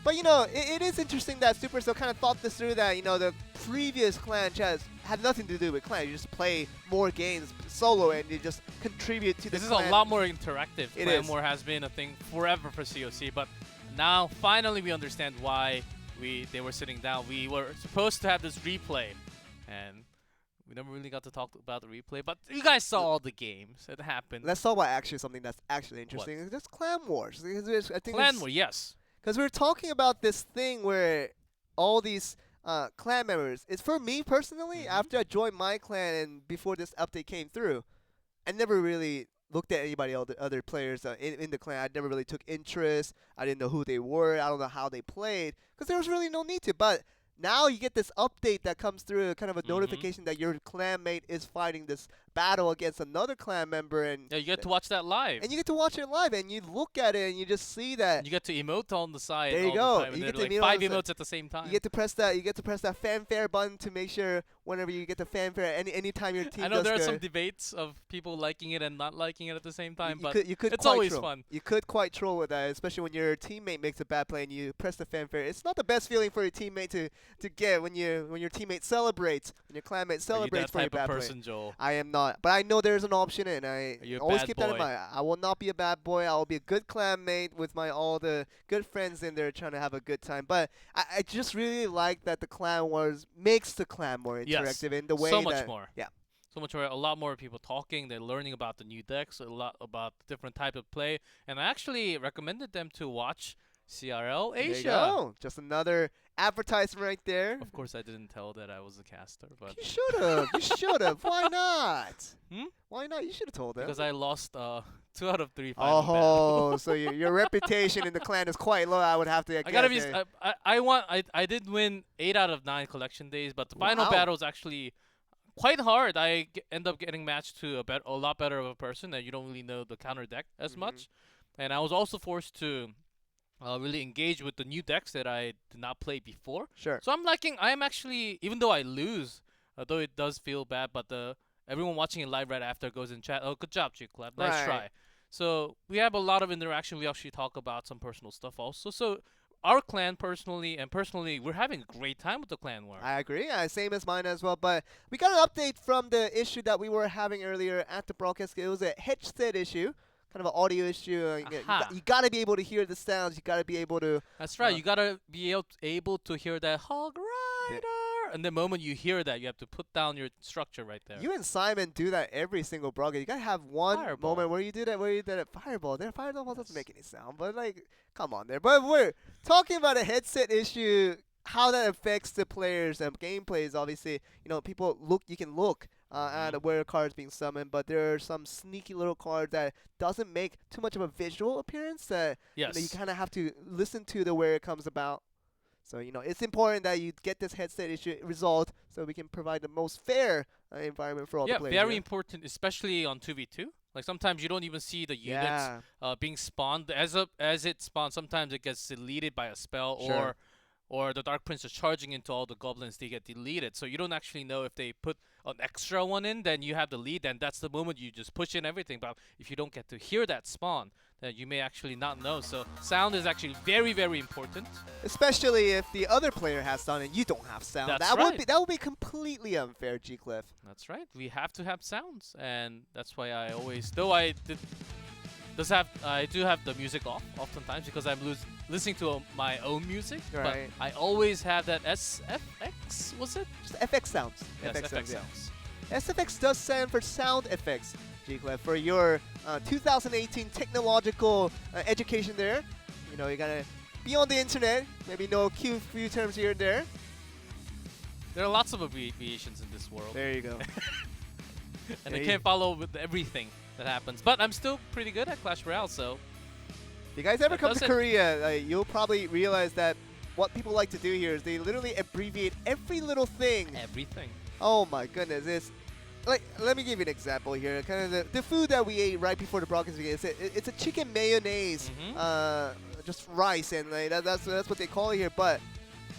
But you know, it is interesting that Supercell kind of thought this through, that, you know, the previous clan chess had nothing to do with clan. You just play more games solo and you just contribute to the clan. This is a lot more interactive. Clan War has been a thing forever for COC, but now finally we understand why they were sitting down. We were supposed to have this replay, and we never really got to talk about the replay, but you guys saw all the games. It happened. Let's talk about something that's actually interesting. It's just Clan Wars. Clan War, yes. Because we're talking about this thing where all these clan members, it's for me personally, after I joined my clan and before this update came through, I never really looked at anybody other players in the clan. I never really took interest. I didn't know who they were. I don't know how they played because there was really no need to. But now you get this update that comes through, kind of a notification that your clanmate is fighting this battle against another clan member, and you get to watch that live. And you get to watch it live, and you look at it, and you just see that. You get to emote on the side. There you go. You get to like 5 emotes at the same time. You get to press that. You get to press that fanfare button to make sure whenever you get the fanfare, anytime your team. I know there are some debates of people liking it and not liking it at the same time, but it's always fun. You could quite troll with that, especially when your teammate makes a bad play and you press the fanfare. It's not the best feeling for your teammate to get when your teammate celebrates, when your clanmate celebrates for your bad play. Joel? I am not. not. But I know there's an option, and I You're a always bad keep that in boy. mind. I will not be a bad boy. I will be a good clanmate with all the good friends in there trying to have a good time. But I just really like that the Clan Wars makes the clan more Yes. interactive in the way So much that more. yeah. So much more. A lot more people talking. They're learning about the new decks, a lot about the different type of play. And I actually recommended them to watch CRL There you Asia. go. Just another advertisement right there. Of course, I didn't tell that I was a caster, but You should have. You should have. Why not? Hmm? Why not? You should have told them. because I lost 2 out of 3 final battles. Oh, so your reputation in the clan is quite low. I would have to. I gotta be. guess. I did win 8 out of 9 collection days, but the final Wow. battle is actually quite hard. End up getting matched to a lot better of a person, and you don't really know the counter deck as Mhm. much. And I was also forced to really engage with the new decks that I did not play before. Sure. So I'm liking. I am actually, even though I lose, though it does feel bad, but everyone watching it live right after goes in chat. Oh, good job, G-Club. Nice Right. try. So we have a lot of interaction. We actually talk about some personal stuff also. So our clan personally, we're having a great time with the clan war. I agree. Same as mine as well. But we got an update from the issue that we were having earlier at the broadcast. It was a headset issue, kind of an audio issue. Aha. You got to be able to hear the sounds. You got to be able to. That's right. You gotta be able to hear that Hog Rider. And the moment you hear that, you have to put down your structure right there. You and Simon do that every single broadcast. You got to have one Fireball. moment where you do that, Fireball. There, Fireball doesn't make any sound, but like, come on there. But we're talking about a headset issue. How that affects the players and gameplays. Obviously, people look. You can look at where a card is being summoned, but there are some sneaky little cards that doesn't make too much of a visual appearance. That Yes. you kind of have to listen to the where it comes about. So it's important that you get this headset issue resolved so we can provide the most fair environment for all the players. Very important, especially on 2v2. Like sometimes you don't even see the units being spawned as it spawns. Sometimes it gets deleted by a spell, Sure. or the Dark Prince is charging into all the goblins. They get deleted, so you don't actually know if they put an extra one in. Then you have the lead, and that's the moment you just push in everything. But if you don't get to hear that spawn, then you may actually not know. So sound is actually very, very important. Especially if the other player has sound and you don't have sound. That's that right. would be completely unfair, G-Cliff. That's right. We have to have sounds, and that's why I always, though I do have the music off oftentimes because I'm listening to my own music. Right. But I always have that SFX. Was it? Just FX sounds. Yes, FX sounds. sounds. SFX does stand for sound effects, G-Cliff, for your 2018 technological education there. You gotta be on the internet, maybe know a few terms here and there. There are lots of abbreviations in this world, There you go. and Yeah, I can't follow with everything that happens. But I'm still pretty good at Clash Royale, so If you guys ever That come to doesn't- Korea, you'll probably realize that what people like to do here is they literally abbreviate every little thing. everything. Oh my goodness, it's like, let me give you an example here. Kind of the food that we ate right before the broadcast. It's a chicken mayonnaise, just rice, and like, that's what they call it here. But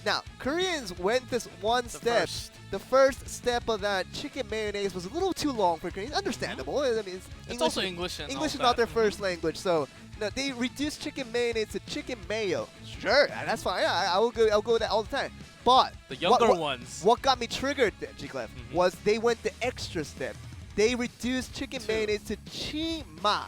now Koreans went this one step. The first step of that chicken mayonnaise was a little too long for Koreans. Understandable. I mean, It's also English and English all is not their that. first language, so they reduced chicken mayonnaise to chicken mayo. Sure, that's fine. Yeah, I'll go with that all the time. But The younger ones. what got me triggered, G-Clef, Mhm. was they went the extra step. They reduced chicken To- mayonnaise to chima.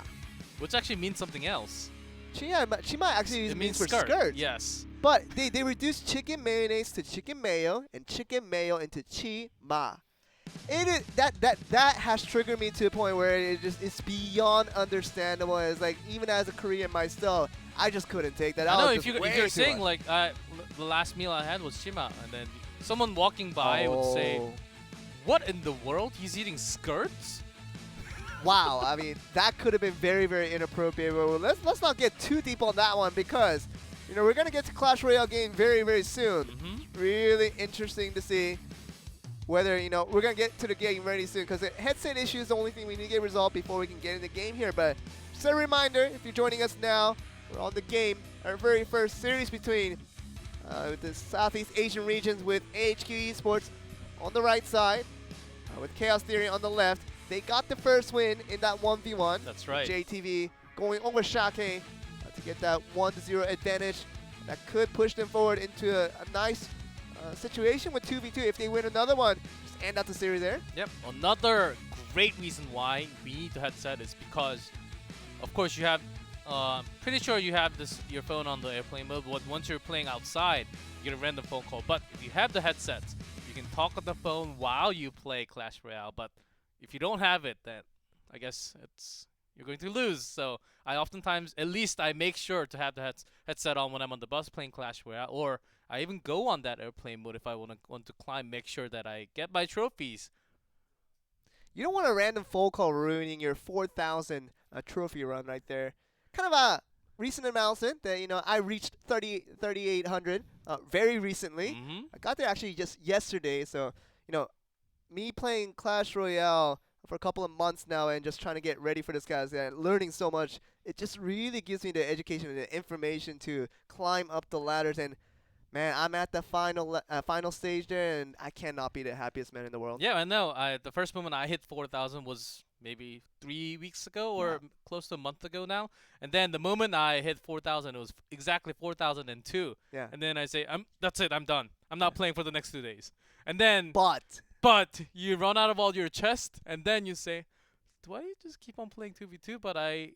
Which actually means something else. Chima actually It means means for skirt. Yes. But they reduced chicken mayonnaise to chicken mayo and chicken mayo into chima. It is that has triggered me to a point where it's beyond understandable. It's like, even as a Korean myself, I just couldn't take that. I know was if just you're way saying too much. like the last meal I had was chima, and then someone walking by would say, Oh. "What in the world? He's eating skirts?" Wow, I mean, that could have been very, very inappropriate. But let's not get too deep on that one, because we're gonna get to Clash Royale game very, very soon. Really interesting to see whether we're gonna get to the game very soon, because the headset issue is the only thing we need to get resolved before we can get in the game here. But just a reminder, if you're joining us now, we're on the game, our very first series between the Southeast Asian regions with AHQ ESPORTS on the right side, with Chaos Theory on the left. They got the first win in that 1v1. That's right. JayTV going over Xiake to get that 1-0 advantage. That could push them forward into a nice situation with 2v2. If they win another one, just end out the series there. Yep. Another great reason why we need the headset is because, of course, you have. Pretty sure you have your phone on the airplane mode. But once you're playing outside, you get a random phone call. But if you have the headsets, you can talk on the phone while you play Clash Royale. But if you don't have it, then I guess you're going to lose. So I oftentimes, at least I make sure to have the headset on when I'm on the bus playing Clash Royale, or I even go on that airplane mode if I want to climb. Make sure that I get my trophies. You don't want a random phone call ruining your 4,000 trophy run right there. Kind of a recent announcement that, I reached 3,800 very recently. I got there actually just yesterday. So, me playing Clash Royale for a couple of months now and just trying to get ready for this, guys, and learning so much, it just really gives me the education and the information to climb up the ladders. And man, I'm at the final stage there, and I cannot be the happiest man in the world. Yeah, I know. The first moment I hit 4,000 was maybe 3 weeks ago or close to a month ago now. And then the moment I hit 4,000, it was exactly 4,002. Yeah. And then I say, that's it, I'm done. I'm not playing for the next 2 days. And then, But you run out of all your chest, and then you say, do I just keep on playing 2v2? But I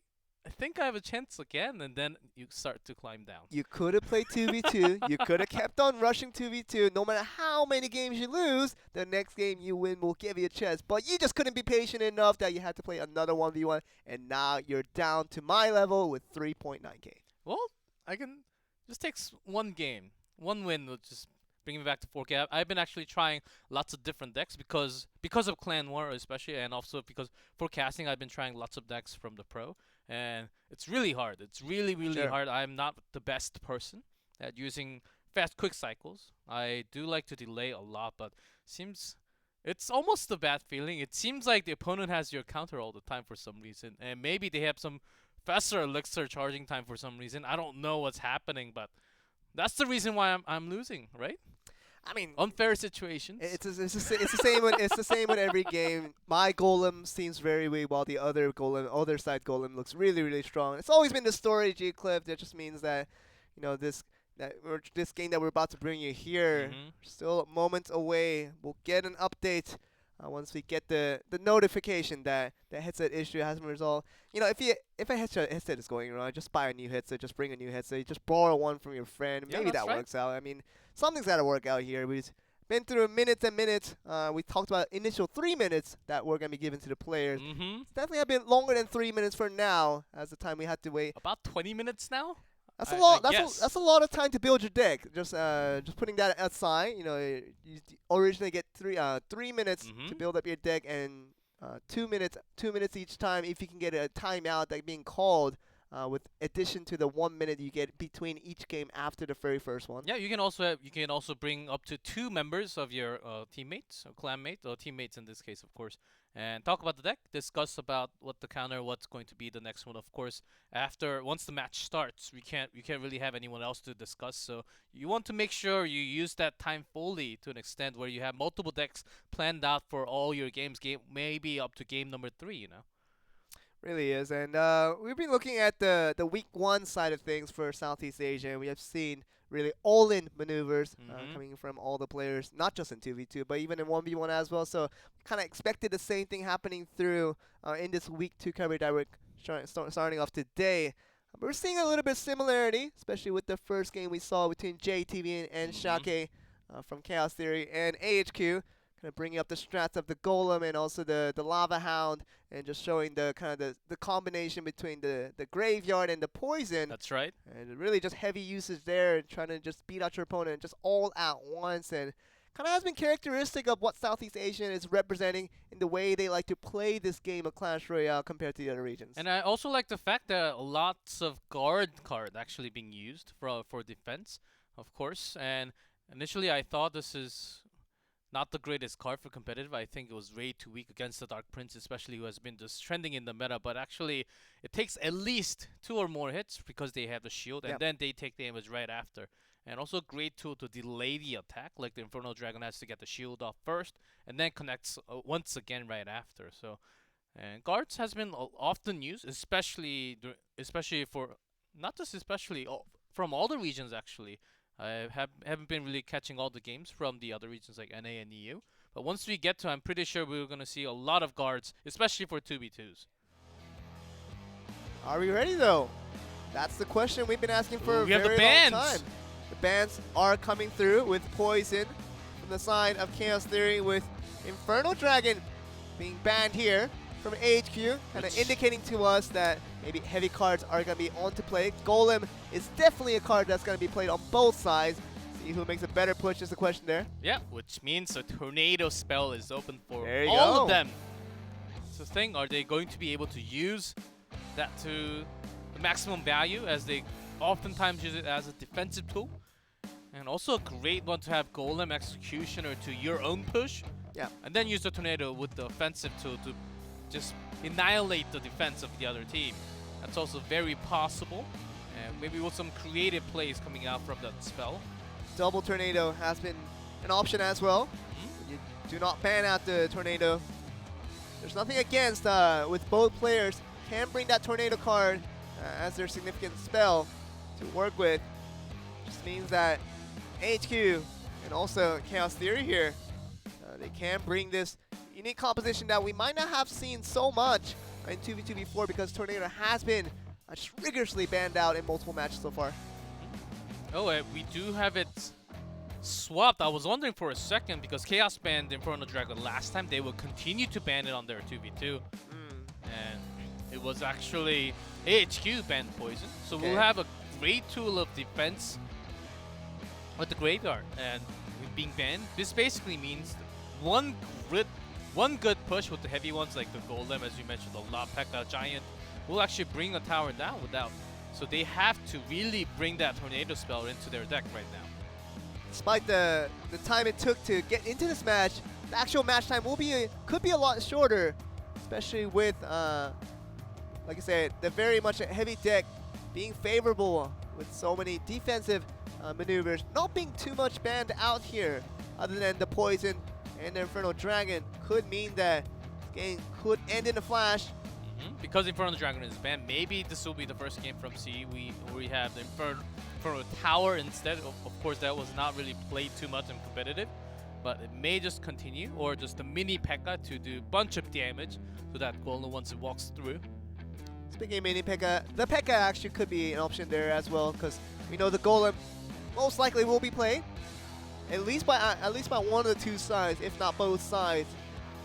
think I have a chance again, and then you start to climb down. you could have played 2v2. You could have kept on rushing 2v2. No matter how many games you lose, the next game you win will give you a chance. But you just couldn't be patient enough that you had to play another 1v1, and now you're down to my level with 3.9k. Well, I can just take one game. One win will just bring me back to 4K. I've been actually trying lots of different decks because of Clan War especially, and also because for casting I've been trying lots of decks from the pro, and it's really hard. It's really hard. I'm not the best person at using fast quick cycles. I do like to delay a lot, but it's almost a bad feeling. It seems like the opponent has your counter all the time for some reason, and maybe they have some faster elixir charging time for some reason. I don't know what's happening, but that's the reason why I'm losing, right? I mean, unfair situations. It's the same. It's the same with every game. My golem seems very weak, while the other side golem looks really strong. It's always been the story, G Cliff. That just means that, this game that we're about to bring you here, still moments away. We'll get an update once we get the notification that the headset issue has been resolved. If a headset is going wrong, just buy a new headset. Just bring a new headset. Just borrow one from your friend. Yeah, Maybe that works out. I mean, something's got to work out here. We've been through minutes and minutes. We talked about initial 3 minutes that we're going to be given to the players. It's definitely a bit longer than 3 minutes for now, as the time we had to wait. About 20 minutes now? That's a lot. That's a lot of time to build your deck. Just putting that aside, you originally get 3 minutes to build up your deck, and 2 minutes each time if you can get a timeout that being called. With addition to the 1 minute you get between each game after the very first one. Yeah, you can also bring up to 2 members of your teammates or clanmates, or teammates in this case, of course, and talk about the deck, discuss about what the counter, what's going to be the next one. Of course, once the match starts, you can't really have anyone else to discuss. So you want to make sure you use that time fully to an extent where you have multiple decks planned out for all your games, maybe up to game number 3. Really is, and we've been looking at the week 1 side of things for Southeast Asia, and we have seen really all-in maneuvers coming from all the players, not just in 2v2, but even in 1v1 as well. So we kind of expected the same thing happening through in this week 2 coverage that we're starting off today. We're seeing a little bit of similarity, especially with the first game we saw between JayTV and Xiake from Chaos Theory and AHQ. Kind of bringing up the strats of the Golem and also the Lava Hound, and just showing the combination between the Graveyard and the Poison. That's right. And really just heavy usage there, trying to just beat out your opponent just all at once. And kind of has been characteristic of what Southeast Asia is representing in the way they like to play this game of Clash Royale compared to the other regions. And I also like the fact that lots of guard card actually being used for defense, of course. And initially I thought this is not the greatest card for competitive. I think it was way too weak against the Dark Prince, especially who has been just trending in the meta. But actually, it takes at least 2 or more hits because they have the shield, and then they take damage right after. And also a great tool to delay the attack, like the Infernal Dragon has to get the shield off first, and then connects once again right after. So, and guards has been often used, especially for, not just especially, from all the regions actually. I haven't been really catching all the games from the other regions like NA and EU. But once we get to, I'm pretty sure we're going to see a lot of guards, especially for 2v2s. Are we ready though? That's the question we've been asking for a we have very the long bans. time. The bans are coming through with Poison from the side of Chaos Theory, with Infernal Dragon being banned here from AHQ, kind of indicating to us that maybe heavy cards are going to be on to play. Golem is definitely a card that's going to be played on both sides. See who makes a better push is the question there. Yeah, which means a tornado spell is open for There you all go. of them. So the thing, are they going to be able to use that to the maximum value, as they oftentimes use it as a defensive tool? And also a great one to have Golem Executioner to your own push. Yeah. And then use the tornado with the offensive tool to just annihilate the defense of the other team. That's also very possible. And maybe with some creative plays coming out from that spell. Double Tornado has been an option as well. You do not ban out the Tornado. There's nothing against with both players can bring that Tornado card as their significant spell to work with. Just means that AHQ and also Chaos Theory here, they can bring this unique composition that we might not have seen so much in 2v2 before, because Tornado has been just rigorously banned out in multiple matches so far. Oh, we do have it swapped. I was wondering for a second, because Chaos banned Infernal Dragon last time, they will continue to ban it on their 2v2. And it was actually AHQ banned Poison. So we'll have a great tool of defense with the Graveyard. And with being banned, this basically means one good push with the heavy ones like the Golem, as you mentioned, the La Pekka Giant, will actually bring a tower down without. So they have to really bring that Tornado spell into their deck right now. Despite the time it took to get into this match, the actual match time could be a lot shorter, especially with, like I said, the very much a heavy deck being favorable with so many defensive maneuvers, not being too much banned out here, other than the Poison and the Infernal Dragon. Could mean that this game could end in a flash. Because Infernal Dragon is banned, maybe this will be the first game from C we have the Infernal Tower instead. Of course, that was not really played too much and competitive, but it may just continue, or just the mini Pekka to do a bunch of damage to that Golem once it walks through. Speaking of mini Pekka, the Pekka actually could be an option there as well, because we know the Golem most likely will be played at least by one of the two sides, if not both sides.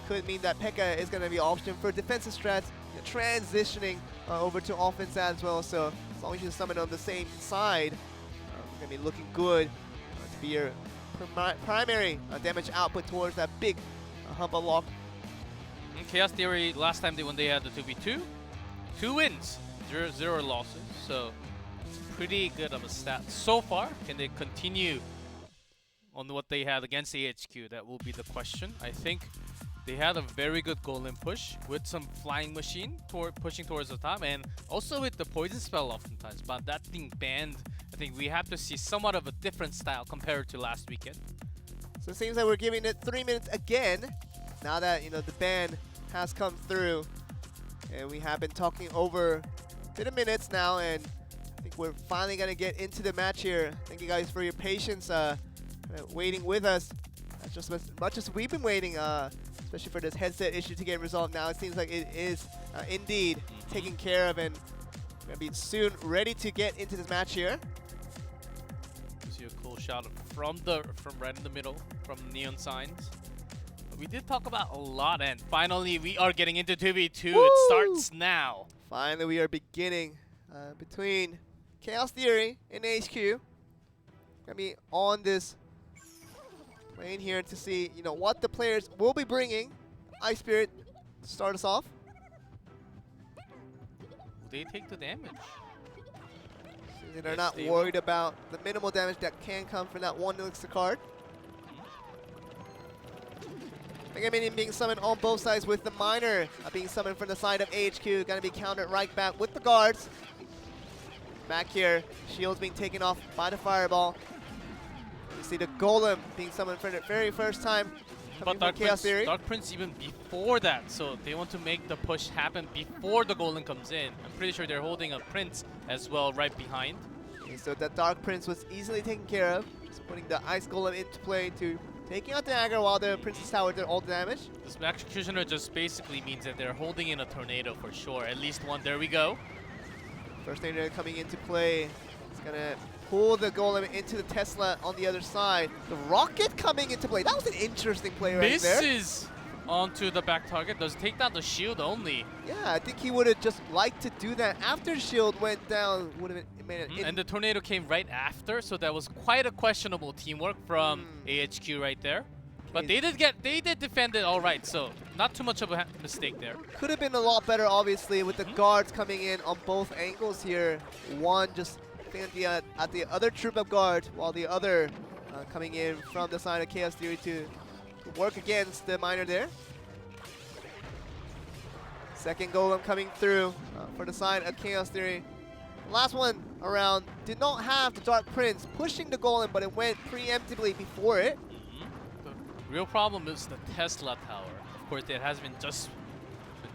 Could mean that Pekka is going to be an option for defensive strats, transitioning over to offense as well. So as long as you summon on the same side, it's going to be looking good to be your primary damage output towards that big Humble Lock. Chaos Theory, last time when they had the 2v2, 2 wins, 0 losses. So it's pretty good of a stat so far. Can they continue on what they had against AHQ? That will be the question. I think they had a very good Golem push with some Flying Machine pushing towards the top, and also with the Poison spell oftentimes. But that being banned, I think we have to see somewhat of a different style compared to last weekend. So it seems like we're giving it 3 minutes again, now that the ban has come through. And we have been talking over a bit of minutes now, and I think we're finally going to get into the match here. Thank you guys for your patience waiting with us. Just as much as we've been waiting, especially for this headset issue to get resolved now. It seems like it is indeed taken care of, and we're going to be soon ready to get into this match here. See a cool shot from right in the middle from Neon Signs. We did talk about a lot, and finally we are getting into 2v2. Woo! It starts now. Finally, we are beginning between Chaos Theory and AHQ. Gonna be on this plane here to see what the players will be bringing. Ice Spirit to start us off. Will they take the damage? They're not worried about the minimal damage that can come from that one elixir card. Mega Minion being summoned on both sides, with the Miner being summoned from the side of AHQ. Gonna be countered right back with the guards. Back here, shields being taken off by the Fireball. You see the Golem being summoned for the very first time. But Dark Prince even before that, so they want to make the push happen before the Golem comes in. I'm pretty sure they're holding a Prince as well right behind. Okay, so that Dark Prince was easily taken care of. Just putting the Ice Golem into play to taking out the Aggro while the Princess Tower did all the damage. This Executioner just basically means that they're holding in a tornado for sure. At least one. There we go. First tornado coming into play. It's gonna pull the Golem into the Tesla on the other side. The Rocket coming into play. That was an interesting play right there. Misses onto the back target. Does take down the shield only. Yeah, I think he would have just liked to do that after shield went down. Would have made it. And the tornado came right after, so that was quite a questionable teamwork from AHQ right there. But they did defend it all right, so not too much of a mistake there. Could have been a lot better, obviously, with the guards coming in on both angles here. One just at the other troop of guard, while the other coming in from the side of Chaos Theory to work against the miner there. Second Golem coming through for the side of Chaos Theory. Last one around did not have the Dark Prince pushing the Golem, but it went preemptively before it. The real problem is the Tesla Tower. Of course, it has been just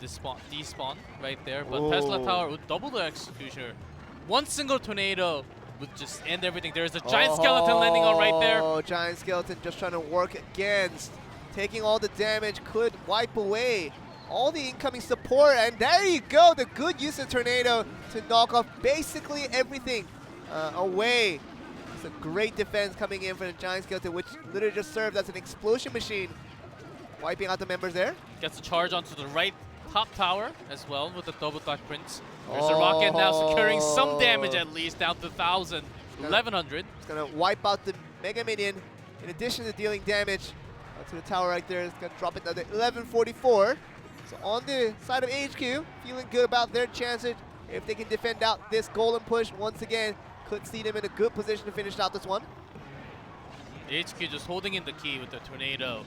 despawn right there, but Tesla Tower would double the Executioner. One single tornado would just end everything. There's a giant skeleton landing on right there. Oh, giant skeleton just trying to work against. Taking all the damage could wipe away all the incoming support. And there you go, the good use of tornado to knock off basically everything away. It's a great defense coming in for the giant skeleton, which literally just served as an explosion machine. Wiping out the members there. Gets a charge onto the right top tower as well with the double Dark Prince. There's a rocket now securing some damage at least, down to 1,000, 1,100. It's going to wipe out the Mega Minion in addition to dealing damage to the tower right there. It's going to drop it down to 1144. So on the side of AHQ, feeling good about their chances. If they can defend out this Golem push once again, could see them in a good position to finish out this one. AHQ just holding in the key with the tornado.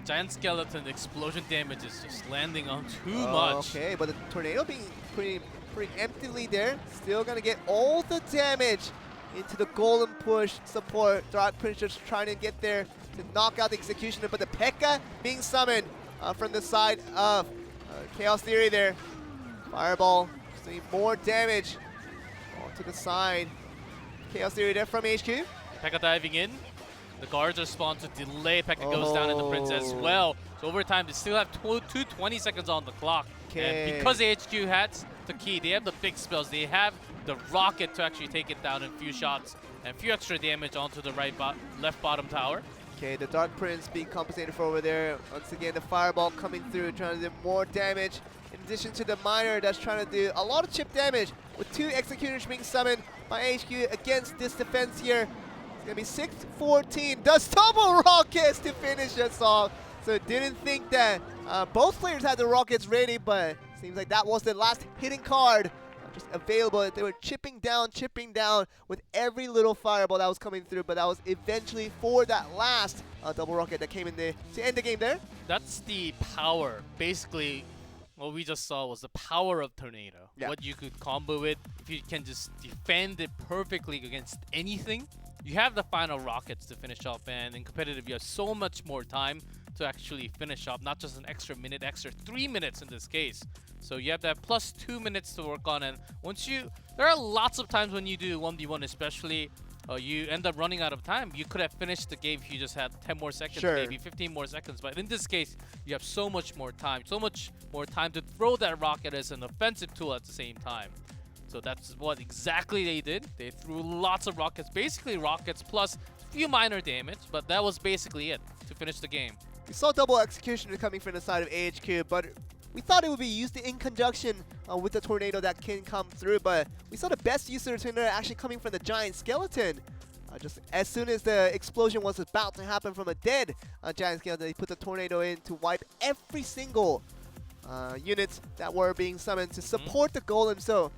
Giant skeleton explosion damage is just landing on too much. Okay, but the tornado being pretty emptily there. Still gonna get all the damage into the Golem push support. Dark Prince just trying to get there to knock out the Executioner, but the P.E.K.K.A. being summoned from the side of Chaos Theory there. Fireball, just doing more damage to the side. Chaos Theory there from HQ. P.E.K.K.A. diving in. The guards respond to delay. P.E.K.K.A. goes down in the Prince as well. So over time, they still have 20 seconds on the clock. Okay. And because AHQ has the key, they have the big spells. They have the rocket to actually take it down in a few shots and a few extra damage onto the left bottom tower. Okay, the Dark Prince being compensated for over there. Once again, the Fireball coming through, trying to do more damage. In addition to the Miner that's trying to do a lot of chip damage with 2 Executors being summoned by HQ against this defense here. It's going to be 6-14. Does double rockets to finish us off. So didn't think that both players had the rockets ready, but seems like that was the last hitting card just available. They were chipping down with every little fireball that was coming through, but that was eventually for that last double rocket that came in there to end the game there. That's the power. Basically, what we just saw was the power of Tornado. Yeah. What you could combo it, if you can just defend it perfectly against anything. You have the final rockets to finish up, and in competitive, you have so much more time to actually finish up, not just an extra minute, extra 3 minutes in this case. So you have that plus 2 minutes to work on, and there are lots of times when you do 1v1 especially, you end up running out of time. You could have finished the game if you just had 10 more seconds, maybe 15 more seconds, but in this case, you have so much more time to throw that rocket as an offensive tool at the same time. So that's what exactly they did. They threw lots of rockets, basically rockets plus a few minor damage, but that was basically it to finish the game. We saw double Executioner coming from the side of AHQ, but we thought it would be used in conjunction with the Tornado that can come through, but we saw the best use of the Tornado actually coming from the Giant Skeleton. Just as soon as the explosion was about to happen from a dead Giant Skeleton, they put the Tornado in to wipe every single units that were being summoned to support the Golem. So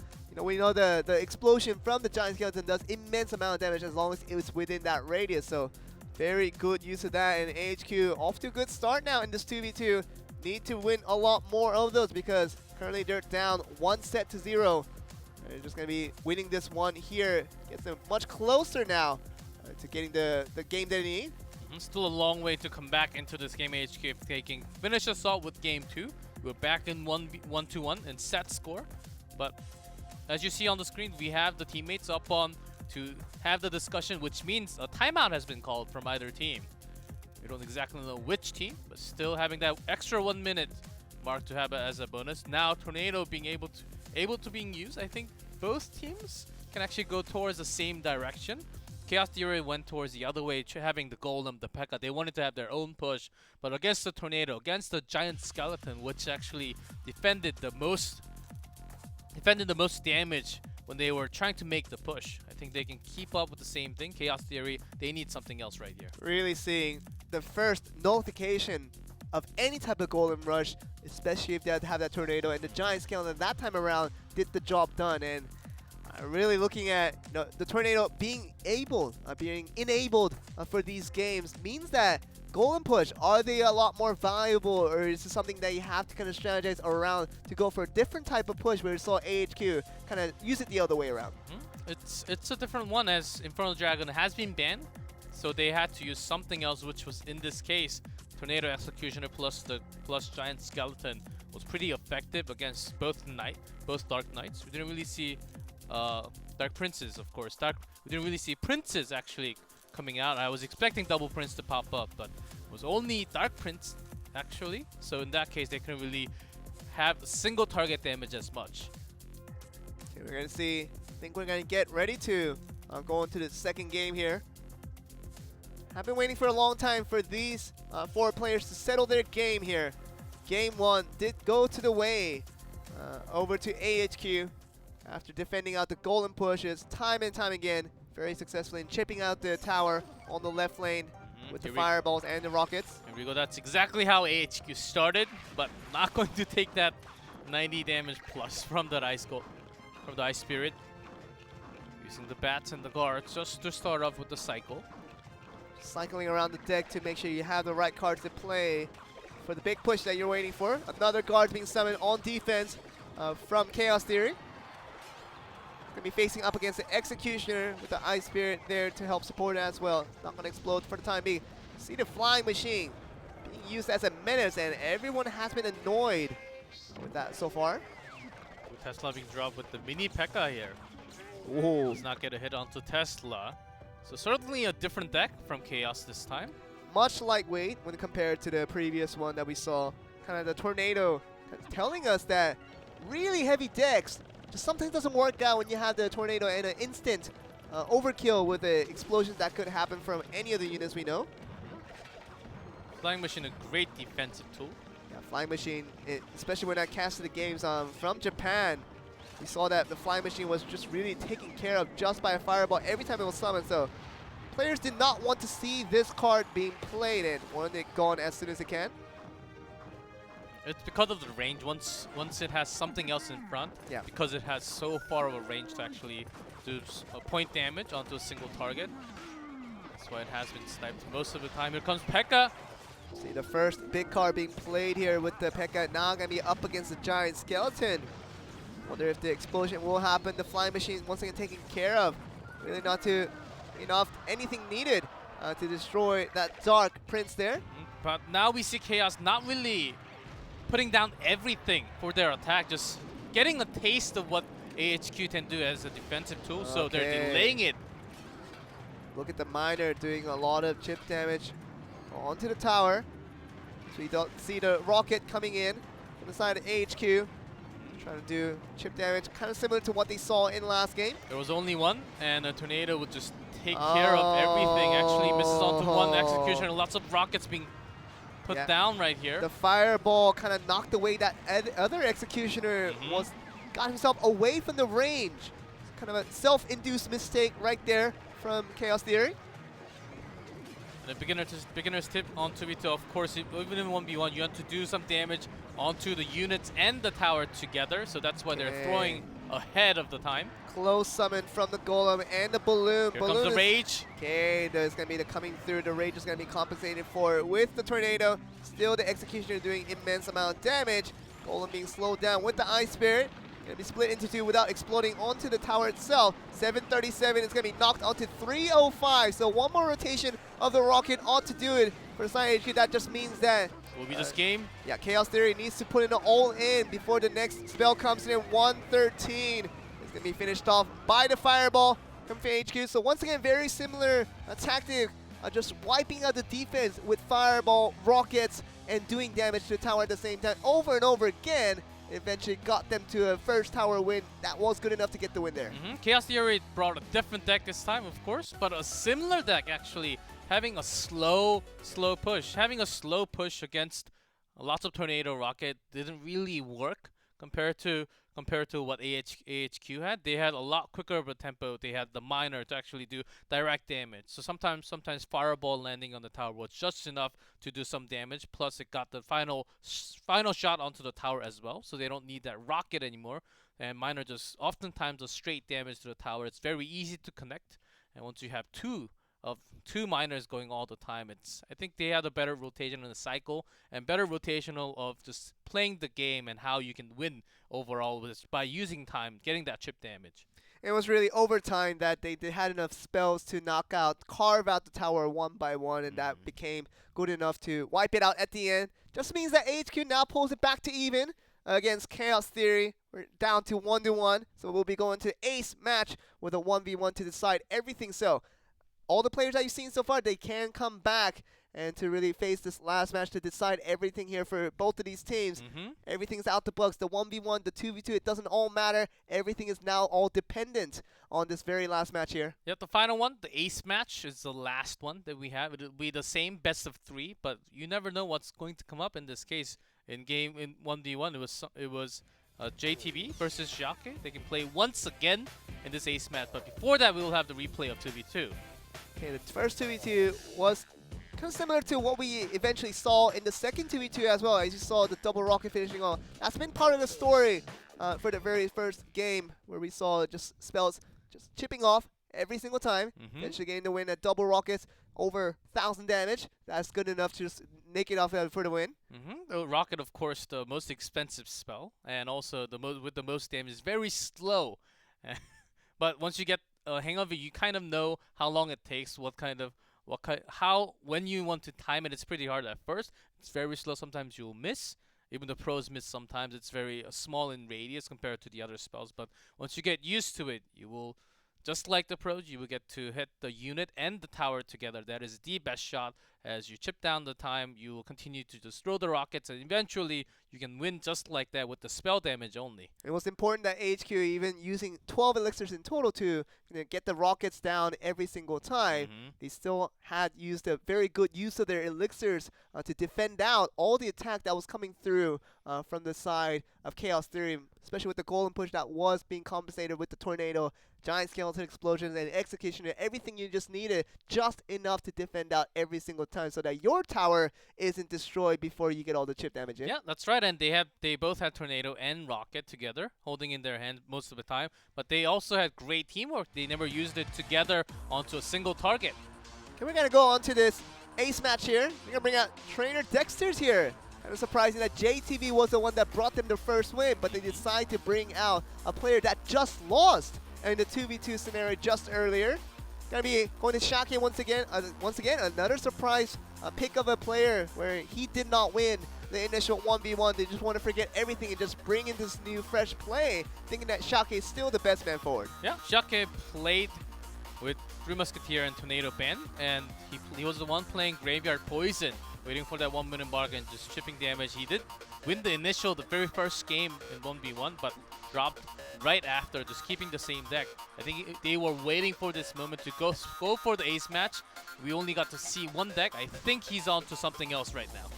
we know the explosion from the Giant Skeleton does immense amount of damage as long as it was within that radius. So very good use of that, and AHQ off to a good start now in this 2v2. Need to win a lot more of those because currently they're down 1-0. They're just going to be winning this one here. Gets them much closer now to getting the game they need. Still a long way to come back into this game, AHQ, if they can finish us off with game 2. We're back in 1-1 in set score, but as you see on the screen, we have the teammates up on to have the discussion, which means a timeout has been called from either team. We don't exactly know which team, but still having that extra 1 minute mark to have it as a bonus. Now Tornado being able to being used. I think both teams can actually go towards the same direction. Chaos Theory went towards the other way, having the Golem, the P.E.K.K.A. They wanted to have their own push, but against the Tornado, against the Giant Skeleton, which actually defended the most damage when they were trying to make the push. I think they can keep up with the same thing. Chaos Theory, they need something else right here. Really seeing the first nullification of any type of Golem Rush, especially if they had to have that Tornado, and the Giant Skeleton that time around did the job done. And really looking at the Tornado being enabled for these games means that Golem Push, are they a lot more valuable, or is it something that you have to kind of strategize around to go for a different type of push where we saw AHQ kind of use it the other way around? It's a different one, as Infernal Dragon has been banned, so they had to use something else, which was in this case Tornado Executioner plus Giant Skeleton was pretty effective against both Dark Knights. We didn't really see Dark Princes, of course. We didn't really see Princes actually coming out. I was expecting Double Prince to pop up, but it was only Dark Prince actually. So in that case, they couldn't really have single target damage as much. Okay, we're gonna see. I think we're gonna get ready to go into the second game here. I've been waiting for a long time for these 4 players to settle their game here. Game 1 did go to the way over to AHQ after defending out the Golem Pushes time and time again, very successfully in chipping out the tower on the left lane with the fireballs and the rockets. Here we go. That's exactly how AHQ started, but not going to take that 90 damage plus from the Ice Spirit. Using the bats and the guards just to start off with the cycle. Cycling around the deck to make sure you have the right cards to play for the big push that you're waiting for. Another guard being summoned on defense from Chaos Theory. Going to be facing up against the Executioner with the Ice Spirit there to help support it as well. Not going to explode for the time being. See the Flying Machine being used as a menace, and everyone has been annoyed with that so far. Tesla being dropped with the mini P.E.K.K.A. here. Whoa. Does not get a hit onto Tesla. So certainly a different deck from Chaos this time. Much lightweight when compared to the previous one that we saw. Kind of the Tornado telling us that really heavy decks just sometimes doesn't work out when you have the Tornado and an instant overkill with the explosions that could happen from any of the units we know. Flying Machine, a great defensive tool. Yeah, Flying Machine, especially when I casted the games from Japan, we saw that the Flying Machine was just really taken care of just by a fireball every time it was summoned. So players did not want to see this card being played and wanted it gone as soon as it can. It's because of the range. Once it has something else in front, because it has so far of a range to actually do point damage onto a single target. That's why it has been sniped most of the time. Here comes P.E.K.K.A. See the first big card being played here with the P.E.K.K.A. now going to be up against the Giant Skeleton. Wonder if the explosion will happen. The Flying Machine once again taken care of. Really not to enough anything needed to destroy that Dark Prince there. But now we see Chaos not really putting down everything for their attack, just getting a taste of what AHQ can do as a defensive tool, so they're delaying it. Look at the Miner doing a lot of chip damage onto the tower. So you don't see the rocket coming in from the side of AHQ. Trying to do chip damage, kind of similar to what they saw in last game. There was only one, and a Tornado would just take care of everything. Actually misses onto one Executioner, lots of rockets being put down right here. The fireball kind of knocked away that other Executioner, got himself away from the range. Kind of a self-induced mistake right there from Chaos Theory. And a beginner's tip on 2v2, of course, even in 1v1, you want to do some damage onto the units and the tower together, so that's why they're throwing ahead of the time. Close summon from the Golem and the Balloon. Here comes the Rage. Okay, there's going to be the coming through. The Rage is going to be compensated for with the Tornado. Still the Executioner doing immense amount of damage. Golem being slowed down with the Ice Spirit. Going to be split into two without exploding onto the tower itself. 737 is going to be knocked onto 305. So one more rotation of the rocket ought to do it for Science HQ. That just means that will be this game. Yeah, Chaos Theory needs to put in an all-in before the next spell comes in. 113 is going to be finished off by the Fireball. coming from AHQ. So once again, very similar tactic, just wiping out the defense with fireball, rockets, and doing damage to the tower at the same time over and over again. Eventually got them to a first tower win. That was good enough to get the win there. Chaos Theory brought a different deck this time, of course, but a similar deck actually, having a slow push. Having a slow push against lots of Tornado Rocket didn't really work compared to what AHQ had. They had a lot quicker of a tempo. They had the miner to actually do direct damage. So sometimes fireball landing on the tower was just enough to do some damage. Plus it got the final shot onto the tower as well. So they don't need that rocket anymore. And miner just oftentimes does straight damage to the tower. It's very easy to connect. And once you have two miners going all the time, I think they had a better rotation in the cycle and better rotational of just playing the game and how you can win overall by using time, getting that chip damage. It was really overtime that they had enough spells to carve out the tower one by one, and that became good enough to wipe it out at the end. Just means that AHQ now pulls it back to even against Chaos Theory. We're down to 1-1, so we'll be going to ace match with a 1v1 to decide everything. So all the players that you've seen so far, they can come back and to really face this last match to decide everything here for both of these teams. Everything's out the books. The 1v1, the 2v2, it doesn't all matter. Everything is now all dependent on this very last match here. Yep, the final one, the ace match, is the last one that we have. It'll be the same best of 3, but you never know what's going to come up in this case. In 1v1, it was JayTV versus Xiake. They can play once again in this ace match, but before that, we will have the replay of 2v2. Okay, the first 2v2 was kind of similar to what we eventually saw in the second 2v2 as well, as you saw the double rocket finishing off. That's been part of the story for the very first game, where we saw just spells just chipping off every single time, eventually getting the win at double rockets, over 1,000 damage. That's good enough to just make it off for the win. The rocket, of course, the most expensive spell, and also with the most damage, is very slow. But once you get a hang of it, you kind of know how long it takes, when you want to time it. It's pretty hard at first. It's very slow. Sometimes you'll miss. Even the pros miss sometimes. It's very small in radius compared to the other spells. But once you get used to it, you will, just like the pros, you will get to hit the unit and the tower together. That is the best shot. As you chip down the time, you will continue to just throw the rockets, and eventually you can win just like that with the spell damage only. It was important that AHQ, even using 12 elixirs in total to get the rockets down every single time, they still had used a very good use of their elixirs to defend out all the attack that was coming through from the side of Chaos Theory, especially with the golden push that was being compensated with the tornado, giant skeleton explosions, and executioner. Everything you just needed, just enough to defend out every single time so that your tower isn't destroyed before you get all the chip damage in. Yeah, that's right. And they both had tornado and rocket together, holding in their hand most of the time. But they also had great teamwork. They never used it together onto a single target. Okay, we're gonna go on to this ace match here. We're gonna bring out trainer Dexterz here. Kind of surprising that JayTV was the one that brought them the first win, but they decided to bring out a player that just lost in the 2v2 scenario just earlier. Gonna be going to Xiake once again. Another surprise pick of a player where he did not win the initial 1v1. They just want to forget everything and just bring in this new fresh play, thinking that Xiake is still the best man forward. Yeah, Xiake played with 3 Musketeer and Tornado Ben, and he was the one playing Graveyard Poison, waiting for that 1 minute mark and just chipping damage. He did win the very first game in 1v1, but dropped right after, just keeping the same deck. I think they were waiting for this moment to go for the ace match. We only got to see one deck. I think he's on to something else right now.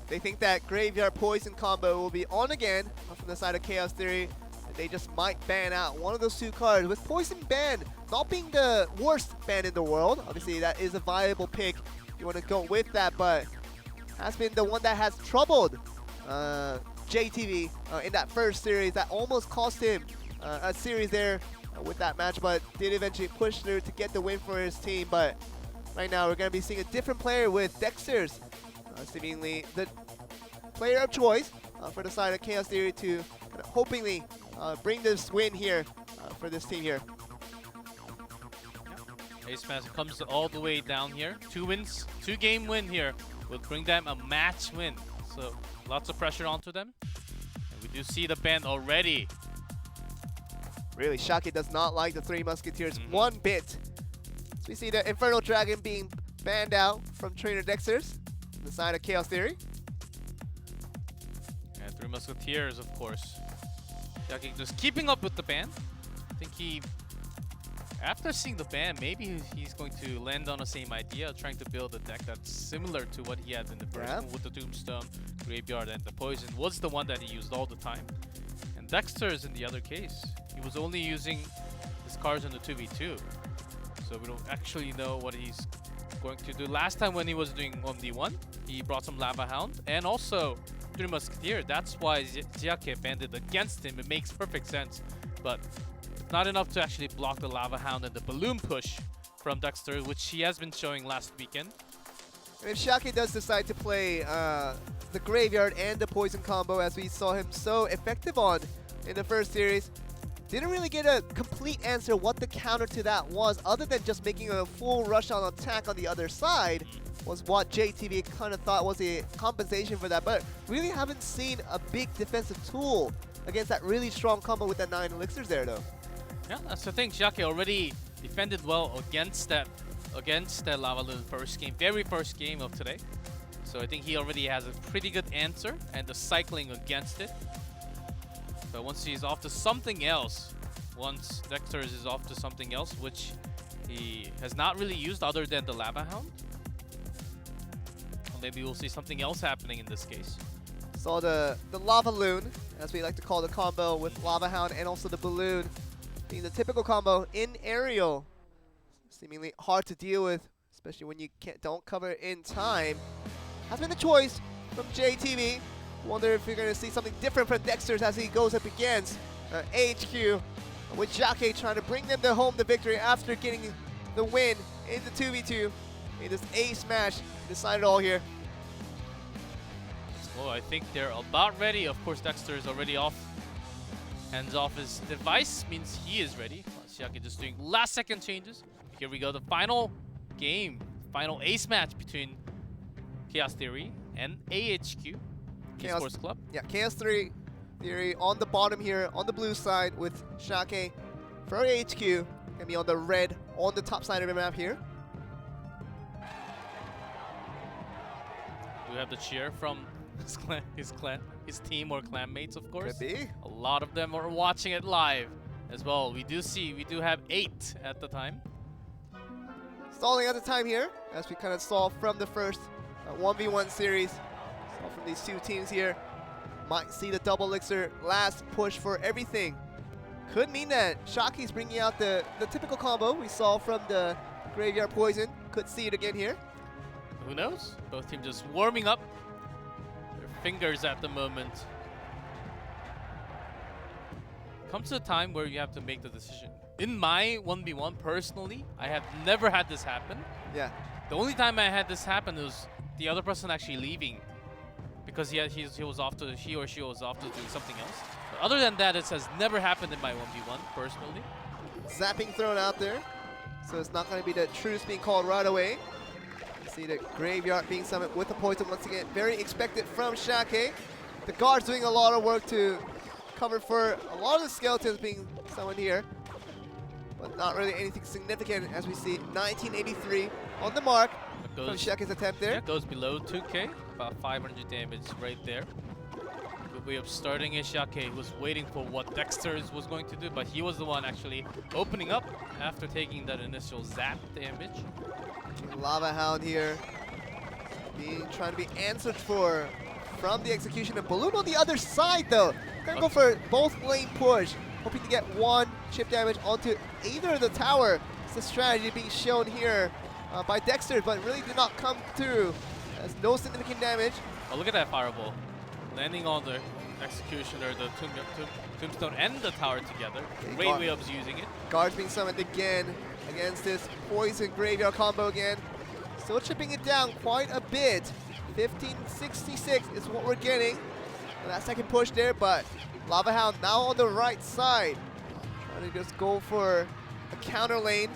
They think that Graveyard Poison combo will be on again from the side of Chaos Theory. They just might ban out one of those 2 cards. With Poison ban not being the worst ban in the world, obviously that is a viable pick. You want to go with that, but has been the one that has troubled JayTV in that first series. That almost cost him a series there with that match, but did eventually push through to get the win for his team. But right now we're going to be seeing a different player with Dexterz, seemingly the player of choice for the side of Chaos Theory to kind of hopingly bring this win here for this team here. Ace match comes all the way down here. 2 wins, 2-game win here will bring them a match win. So lots of pressure onto them. And we do see the ban already. Really, Xiake does not like the Three Musketeers one bit. So we see the Infernal Dragon being banned out from Trainer Dexterz, the side of Chaos Theory. And Three Musketeers, of course. Xiake just keeping up with the ban. I think he, after seeing the ban, maybe he's going to land on the same idea, trying to build a deck that's similar to what he had in the first one with the Tombstone, Graveyard, and the Poison was the one that he used all the time. And Dexterz, in the other case, he was only using his cards in the 2v2. So we don't actually know what he's going to do. Last time when he was doing 1v1, he brought some Lava Hound and also Three Musketeer. That's why Xiake banned it against him. It makes perfect sense. But not enough to actually block the Lava Hound and the Balloon Push from Dexterz, which he has been showing last weekend. And if Xiake does decide to play the Graveyard and the Poison combo, as we saw him so effective on in the first series, didn't really get a complete answer what the counter to that was, other than just making a full rush on attack on the other side, was what JayTV kind of thought was a compensation for that. But really haven't seen a big defensive tool against that really strong combo with that 9 elixirs there, though. Yeah, that's the thing. Xiake already defended well against that Lava Loon very first game of today. So I think he already has a pretty good answer and the cycling against it. But once he's off to something else, once Dexterz is off to something else, which he has not really used other than the Lava Hound, well, maybe we'll see something else happening in this case. Saw the Lava Loon, as we like to call the combo with Lava Hound, and also the Balloon being the typical combo in aerial. Seemingly hard to deal with, especially when you don't cover in time. Has been the choice from JayTV. Wonder if you're going to see something different from Dexterz as he goes up against AHQ, with Xiake trying to bring them home the victory after getting the win in the 2v2 in this ace match. Decide it all here. Well, I think they're about ready. Of course, Dexterz is already off. Hands off his device means he is ready. Xiake just doing last second changes. Here we go, the final game, final ace match between Chaos Theory and AHQ Esports Club. Yeah, Chaos Theory on the bottom here, on the blue side with Xiake for AHQ. Gonna be on the red, on the top side of the map here. We have the cheer from his team or clan mates, of course. Could be. A lot of them are watching it live as well. We do have 8 at the time. Stalling at the time here, as we kind of saw from the first 1v1 series. Saw from these two teams here. Might see the double elixir last push for everything. Could mean that Xiake's bringing out the typical combo we saw from the Graveyard Poison. Could see it again here. Who knows? Both teams just warming up their fingers at the moment. Comes to a time where you have to make the decision. In my 1v1, personally, I have never had this happen. Yeah. The only time I had this happen was the other person actually leaving because he or she was off to doing something else. But other than that, it has never happened in my 1v1, personally. Zapping thrown out there. So it's not going to be the truce being called right away. You see the Graveyard being summoned with the Poison once again. Very expected from Xiake. The guard's doing a lot of work to cover for a lot of the skeletons being summoned here. But not really anything significant, as we see 1983 on the mark from Xiake's attempt there. Yeah, goes below 2k, about 500 damage right there. Good way of starting is Xiake, who was waiting for what Dexterz was going to do, but he was the one actually opening up after taking that initial zap damage. Lava Hound here, trying to be answered for from the execution of Balloon on the other side though. Gonna go for both lane push, hoping to get one chip damage onto either of the tower. It's the strategy being shown here by Dexterz, but really did not come through. There's no significant damage. Oh, look at that fireball. Landing on the executioner, the tombstone and the tower together. Great way of using it. Guards being summoned again against this Poison Graveyard combo again. Still chipping it down quite a bit. 1566 is what we're getting. And that second push there, but Lava Hound now on the right side. Trying to just go for a counter lane.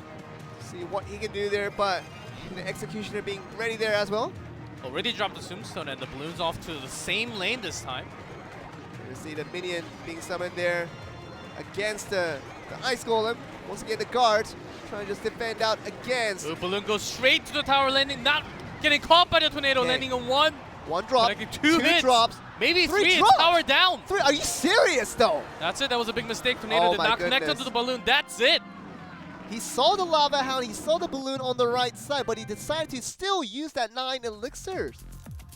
See what he can do there, but the executioner being ready there as well. Already dropped the tombstone and the balloon's off to the same lane this time. You see the minion being summoned there against the the Ice Golem. Once again, the guards trying to just defend out against. The balloon goes straight to the tower, landing, not getting caught by the tornado, landing on one. One drop, Connecting two hits. drops. Maybe three, drops. tower down. Three, are you serious though? That's it, that was a big mistake. Tornado Oh did my not connect goodness. onto the balloon, that's it. He saw the Lava Hound, he saw the balloon on the right side, but he decided to still use that 9 elixirs.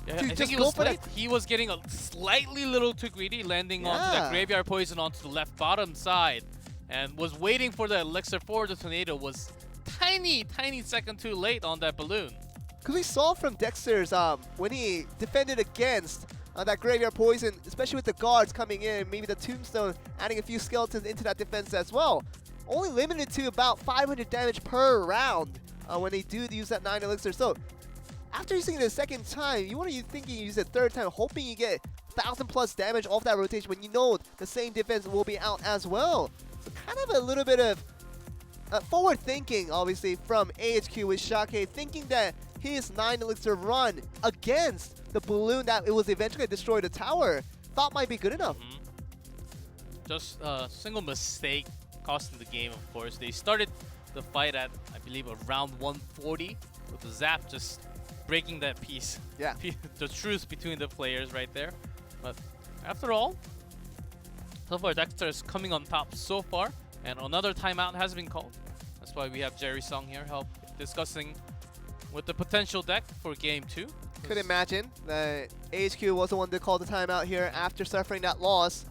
Yeah, to I just think he go was for late. that. He was getting a slightly little too greedy, landing onto that graveyard poison onto the left bottom side, and was waiting for the elixir for the tornado. Was tiny second too late on that balloon. Because we saw from Dexterz when he defended against that graveyard poison, especially with the guards coming in, maybe the tombstone adding a few skeletons into that defense as well. Only limited to about 500 damage per round when they do use that 9 elixir. So after using it a second time, you thinking you use it a third time, hoping you get 1,000+ damage off that rotation when you know the same defense will be out as well. So kind of a little bit of forward thinking, obviously, from AHQ with Xiake, thinking that his 9 elixir run against the balloon that it was eventually destroy the tower thought might be good enough. Just a single mistake costing the game, of course. They started the fight at, I believe, around 140 with the zap just breaking that piece. Yeah. The truce between the players right there. But after all, so far Dexter is coming on top so far, and another timeout has been called. That's why we have JerrySung here discussing with the potential deck for game 2. Could imagine that AHQ was the one to call the timeout here after suffering that loss.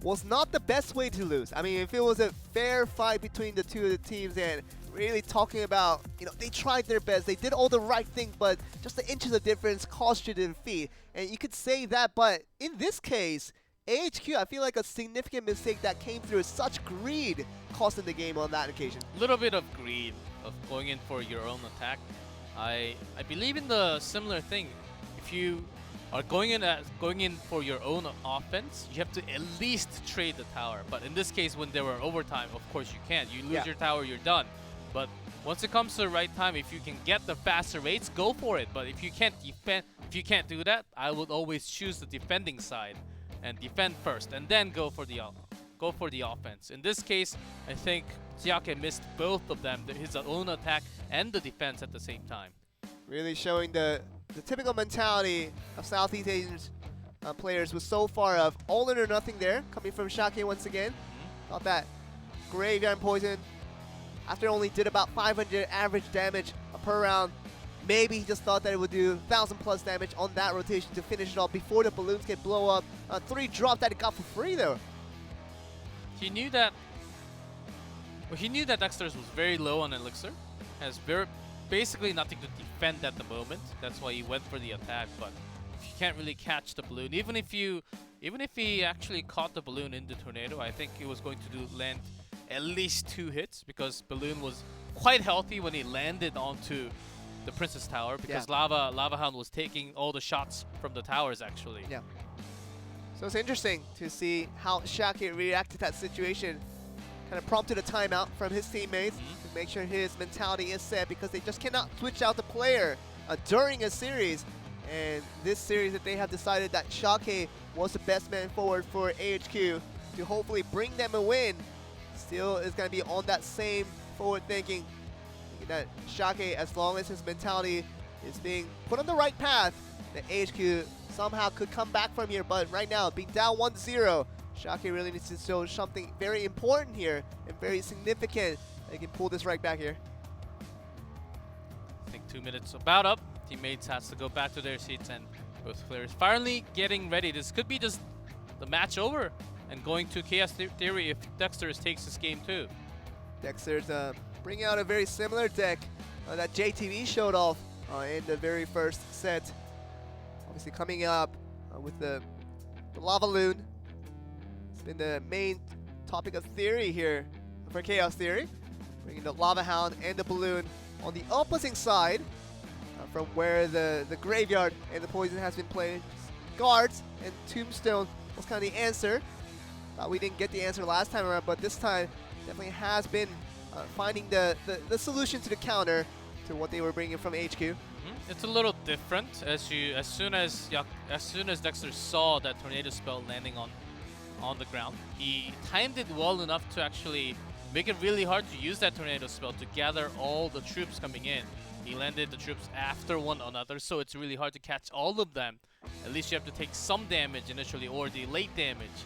Was not the best way to lose. I mean, if it was a fair fight between the two of the teams and really talking about, they tried their best, they did all the right thing, but just the inches of difference cost you the defeat. And you could say that, but in this case, AHQ, I feel like a significant mistake that came through such greed costing the game on that occasion. A little bit of greed of going in for your own attack. I believe in the similar thing. If you are going in for your own offense, you have to at least trade the tower. But in this case, when there were overtime, of course you can't. You lose your tower, you're done. But once it comes to the right time, if you can get the faster rates, go for it. But if you can't do that, I would always choose the defending side and defend first, and then go for the offense. In this case, I think Xiake missed both of them, his own attack and the defense at the same time. Really showing the typical mentality of Southeast Asian players was so far of all in or nothing there, coming from Xiake once again. Thought that graveyard poison, after only did about 500 average damage per round, maybe he just thought that it would do 1,000+ damage on that rotation to finish it off before the balloons can blow up. 3 drop that he got for free though. He knew that Dexterz was very low on elixir, has basically nothing to defend at the moment. That's why he went for the attack. But if you can't really catch the balloon, even if he actually caught the balloon in the tornado, I think it was going to land at least 2 hits, because balloon was quite healthy when he landed onto the Princess Tower, because Lava Hound was taking all the shots from the towers actually. Yeah. So it's interesting to see how Xiake reacted to that situation. Kind of prompted a timeout from his teammates to make sure his mentality is set, because they just cannot switch out the player during a series. And this series that they have decided that Xiake was the best man forward for AHQ to hopefully bring them a win. Still is going to be on that same forward thinking that Xiake, as long as his mentality is being put on the right path, that AHQ somehow could come back from here. But right now, being down 1-0, Xiake really needs to show something very important here and very significant. They can pull this right back here. I think 2 minutes about up. Teammates has to go back to their seats, and both players finally getting ready. This could be just the match over and going to Chaos Theory if Dexterz takes this game too. Dexterz bringing out a very similar deck that JayTV showed off in the very first set. Obviously coming up with the Lava Loon. It's been the main topic of theory here for Chaos Theory. Bringing the Lava Hound and the Balloon on the opposite side from where the graveyard and the poison has been played. Guards and Tombstone was kind of the answer. Thought we didn't get the answer last time around, but this time definitely has been finding the solution to the counter to what they were bringing from HQ. It's a little different as soon as Dexter saw that tornado spell landing on the ground. He timed it well enough to actually make it really hard to use that tornado spell to gather all the troops coming in. He landed the troops after one another, so it's really hard to catch all of them. At least you have to take some damage initially, or the late damage.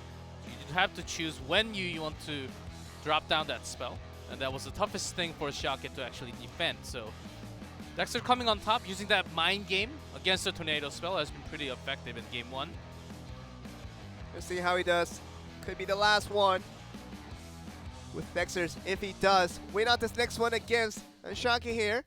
You have to choose when you want to drop down that spell, and that was the toughest thing for Xiake to actually defend. So Dexter coming on top, using that mind game against the tornado spell has been pretty effective in game 1. Let's see how he does. Could be the last one with Dexterz. If he does win out this next one against Xiake here,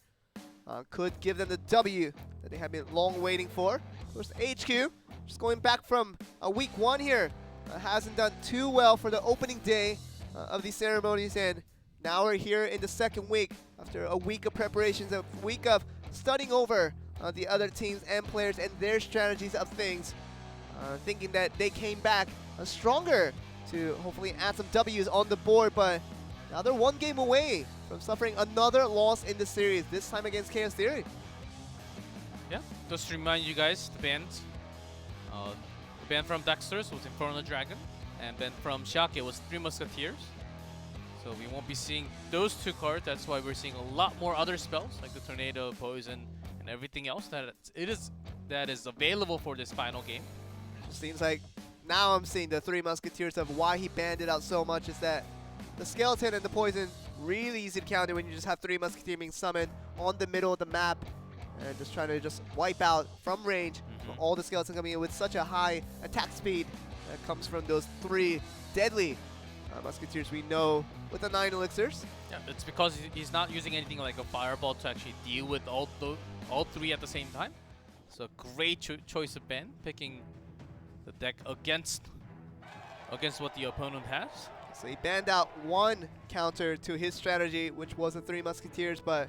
could give them the W that they have been long waiting for. Of course, AHQ just going back from week 1 here. Hasn't done too well for the opening day of these ceremonies, and now we're here in the second week after a week of preparations, a week of studying over the other teams and players and their strategies of things, thinking that they came back stronger to hopefully add some W's on the board, but now they're one game away from suffering another loss in the series, this time against Chaos Theory. Yeah, just to remind you guys, the bans. The ban from Dexterz was Infernal Dragon, and then from Xiake was Three Musketeers. So we won't be seeing those 2 cards. That's why we're seeing a lot more other spells like the Tornado, Poison, and everything else that is available for this final game. Seems like now I'm seeing the Three Musketeers of why he banned it out so much is that the Skeleton and the Poison really easy to counter when you just have 3 Musketeers being summoned on the middle of the map and just trying to just wipe out from range all the Skeletons coming in with such a high attack speed that comes from those 3 deadly Musketeers we know with the 9 elixirs. Yeah, it's because he's not using anything like a Fireball to actually deal with all 3 at the same time. So great choice of ban, picking the deck against what the opponent has. So he banned out 1 counter to his strategy, which was the 3 Musketeers, but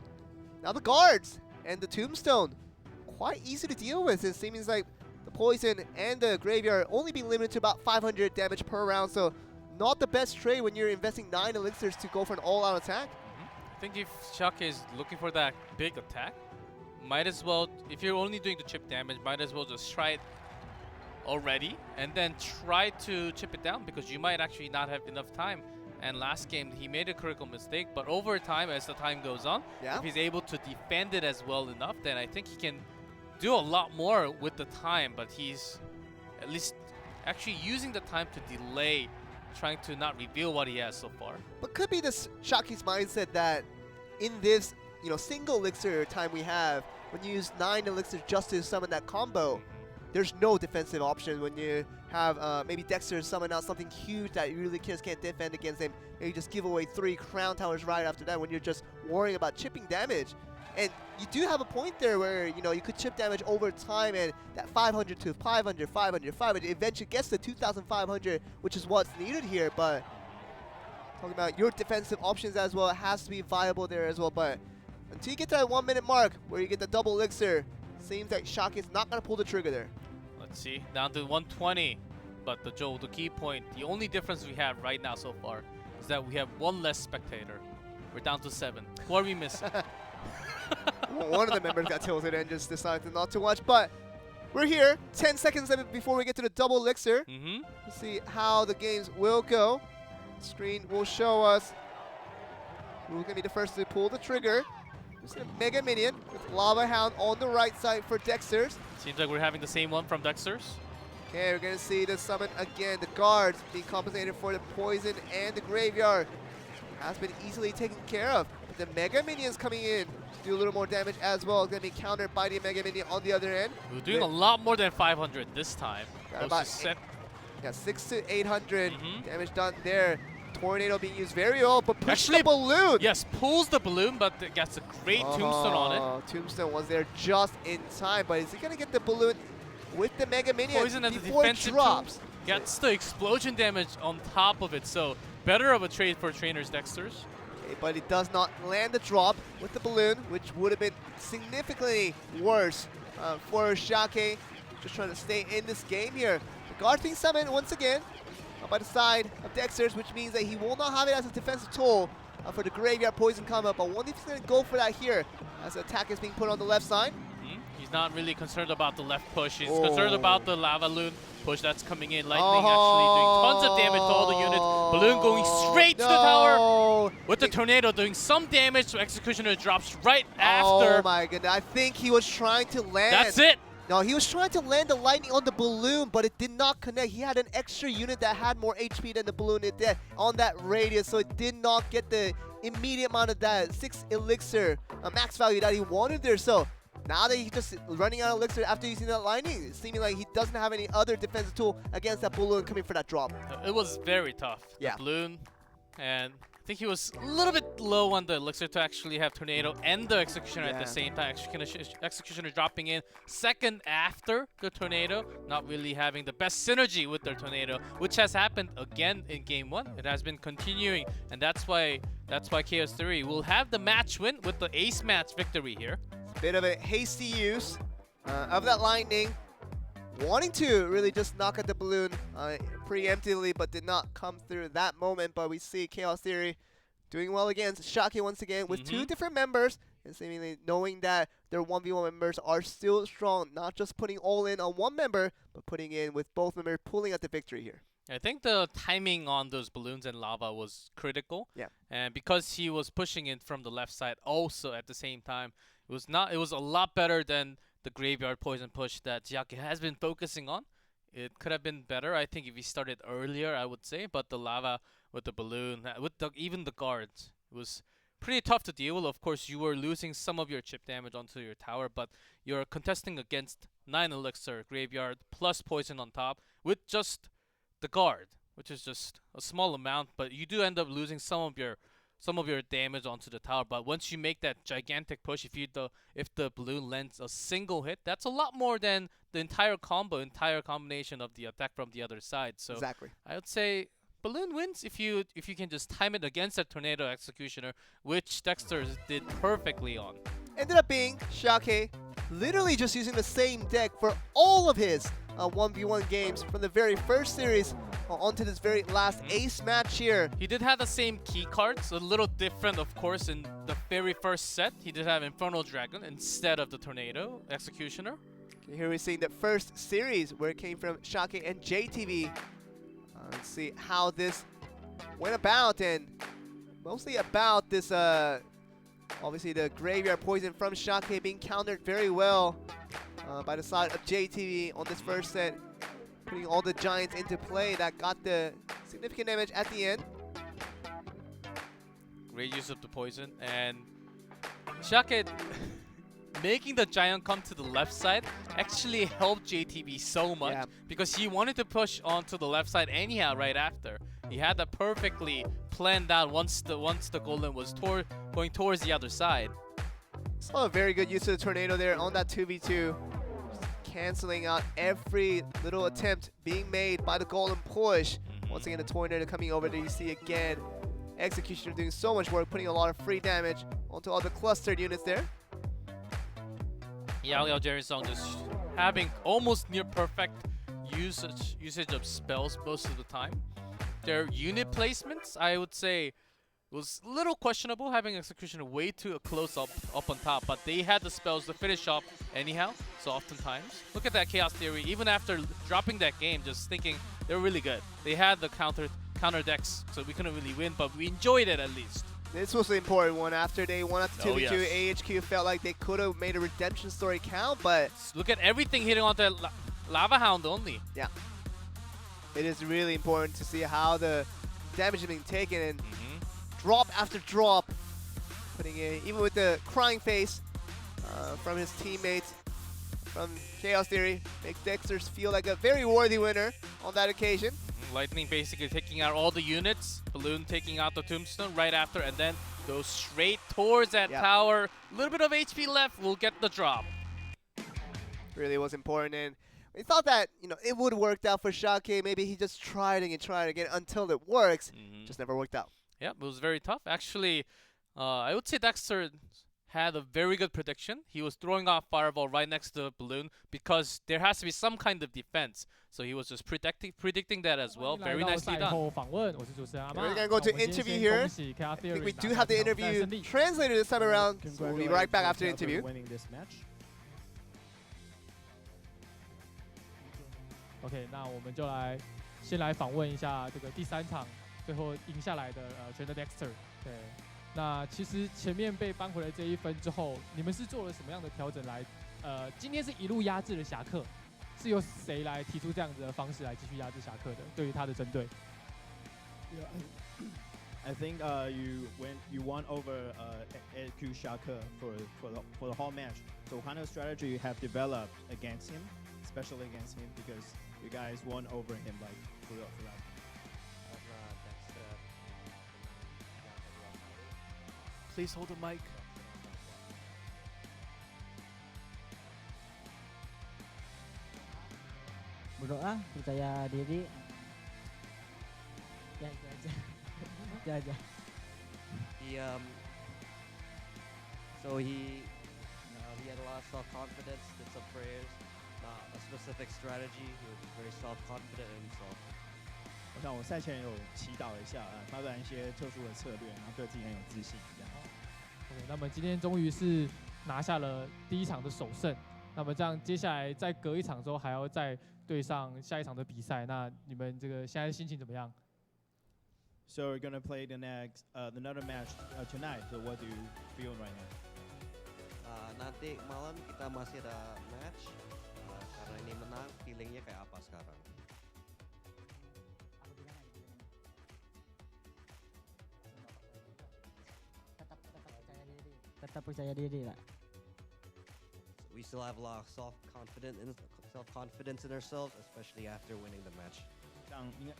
now the guards and the Tombstone, quite easy to deal with. It seems like the Poison and the Graveyard only being limited to about 500 damage per round, so not the best trade when you're investing 9 elixirs to go for an all-out attack. I think if Xiake is looking for that big attack, might as well, if you're only doing the chip damage, might as well just try it already and then try to chip it down, because you might actually not have enough time. And last game he made a critical mistake, but over time, as the time goes on, if he's able to defend it as well enough, then I think he can do a lot more with the time. But he's at least actually using the time to delay, trying to not reveal what he has so far. But could be this Xiake's mindset that in this single elixir time we have, when you use 9 elixirs just to summon that combo, there's no defensive option when you have maybe Dexter summon out something huge that you really can't defend against him. Maybe just give away 3 Crown Towers right after that when you're just worrying about chipping damage. And you do have a point there where you could chip damage over time, and that 500 to 500, 500, 500 eventually gets to 2,500, which is what's needed here. But talking about your defensive options as well, it has to be viable there as well. But until you get to that 1 minute mark where you get the double elixir, seems like Xiake is not going to pull the trigger there. Let's see, down to 120. But the key point, the only difference we have right now so far is that we have 1 less spectator. We're down to 7. Who are we missing? One of the members got tilted and just decided not to watch. But we're here 10 seconds before we get to the double elixir. Let's see how the games will go. The screen will show us who's going to be the first to pull the trigger. Just a Mega Minion with Lava Hound on the right side for Dexterz. Seems like we're having the same one from Dexterz. Okay, we're going to see the summon again. The guards being compensated for the Poison and the Graveyard. Has been easily taken care of. But the Mega Minions coming in to do a little more damage as well. It's going to be countered by the Mega Minion on the other end. We're doing a lot more than 500 this time. About 6 to 800 damage done there. Tornado being used very well, but push the balloon. Yes, pulls the balloon, but gets a great tombstone on it. Tombstone was there just in time, but is he going to get the balloon with the Mega Minion Poison as before it drops? Gets the explosion damage on top of it, so better of a trade for trainers Dexterz. Okay, but it does not land the drop with the balloon, which would have been significantly worse for Xiake. Just trying to stay in this game here. The guard being summoned once again by the side of Dexterz, which means that he will not have it as a defensive tool for the Graveyard Poison combo. But I wonder if he's going to go for that here as the attack is being put on the left side. He's not really concerned about the left push. He's concerned about the Lava Loon. push that's coming in. Lightning actually doing tons of damage to all the units. Balloon going straight to the tower. With the tornado doing some damage, so Executioner drops right after. Oh my goodness, I think he was trying to land. That's it. No, he was trying to land the lightning on the balloon, but it did not connect. He had an extra unit that had more HP than the balloon it did on that radius, so it did not get the immediate amount of that 6 elixir max value that he wanted there. So now that he's just running out of elixir after using that lightning, it's seeming like he doesn't have any other defensive tool against that balloon coming for that drop. It was very tough. Yeah. The balloon, and I think he was a little bit low on the elixir to actually have tornado and the executioner at the same time. Executioner dropping in second after the tornado, not really having the best synergy with their tornado, which has happened again in game 1. It has been continuing, and that's why Chaos Theory will have the match win with the ace match victory here. Bit of a hasty use of that lightning, wanting to really just knock at the balloon preemptively, but did not come through that moment. But we see Chaos Theory doing well against Xiake once again with 2 different members, and seemingly knowing that their 1v1 members are still strong, not just putting all in on one member, but putting in with both members pulling at the victory here. I think the timing on those balloons and lava was critical. Yeah. And because he was pushing it from the left side also at the same time, it was a lot better than the graveyard poison push that Xiake has been focusing on. It could have been better, I think, if he started earlier, I would say. But the lava with the balloon, with even the guards, it was pretty tough to deal with. Of course, you were losing some of your chip damage onto your tower, but you're contesting against 9 elixir graveyard plus poison on top with just the guard, which is just a small amount. But you do end up losing some of your damage onto the tower. But once you make that gigantic push, if the balloon lands a single hit, that's a lot more than the entire combination of the attack from the other side. So exactly, I would say balloon wins if you can just time it against a tornado executioner, which Dexterz did perfectly on. Ended up being Xiake literally just using the same deck for all of his 1v1 games from the very first series onto this very last ace match here. He did have the same key cards, a little different of course in the very first set. He did have Infernal Dragon instead of the Tornado Executioner. Here we're seeing the first series where it came from Xiake and JayTV. Let's see how this went about, and mostly about this obviously the graveyard poison from Xiake being countered very well by the side of JayTV on this first set, putting all the giants into play that got the significant damage at the end. Great use of the poison, and Xiake making the giant come to the left side actually helped JayTV so much because he wanted to push onto the left side anyhow right after. He had that perfectly planned out once the golem was going towards the other side. Saw a very good use of the tornado there on that 2v2, canceling out every little attempt being made by the golem push. Once again, the tornado coming over there. You see again, Executioner doing so much work, putting a lot of free damage onto all the clustered units there. YaoYao JerrySung just having almost near perfect usage of spells most of the time. Their unit placements, I would say, was a little questionable, having Executioner way too close up on top, but they had the spells to finish off anyhow, so oftentimes. Look at that Chaos Theory, even after dropping that game, just thinking they were really good. They had the counter decks, so we couldn't really win, but we enjoyed it at least. This was the important one. After they won at the 2v2, AHQ felt like they could have made a redemption story count, but... Look at everything hitting onto Lava Hound only. Yeah. It is really important to see how the damage is being taken, and drop after drop, putting in, even with the crying face from his teammates from Chaos Theory, makes Dexterz feel like a very worthy winner on that occasion. Lightning basically taking out all the units, Balloon taking out the Tombstone right after, and then goes straight towards that tower. A little bit of HP left, we'll get the drop. Really was important, and we thought that, you know, it would have worked out for Xiake. Maybe he just tried and tried again until it works. Just never worked out. Yeah, it was very tough. Actually, I would say Dexterz had a very good prediction. He was throwing off Fireball right next to the balloon because there has to be some kind of defense. So he was just predicting that as well. Very nicely done. We're going to go to interview here. I think we do have the interview translator this time around. So we'll be right back after the interview. OK， 那我们就先来访问一下这个第3场最后赢下来的全的 Dexter。对，那其实前面被扳回来这1分之后，你们是做了什么样的调整来？今天是一路压制了侠客，是由谁来提出这样子的方式来继续压制侠客的？对于他的针对。Yeah, I think you won over AHQ Xiake for the whole match. So what kind of strategy you have developed against him, especially against him, because you guys won over him like throughout. Please hold the mic. Berdoa, percaya diri. Ya itu aja. Itu aja. So he had a lot of self-confidence, did some prayers, not a specific strategy. He was very self-confident in himself. 我想我赛前有祈祷一下，发展一些特殊的策略，然后对自己很有自信。这样。OK， 那么今天终于是拿下了第1场的首胜。那么这样接下来再隔1场之后，还要再对上下1场的比赛。那你们这个现在心情怎么样？ So we're gonna play another match tonight. So what do you feel right now? Nanti malam kita masih ada match. Karena ini menang, feelingnya kayak apa sekarang? Tetap percaya diri lah. We still have a lot of self-confidence in ourselves, especially after winning the match.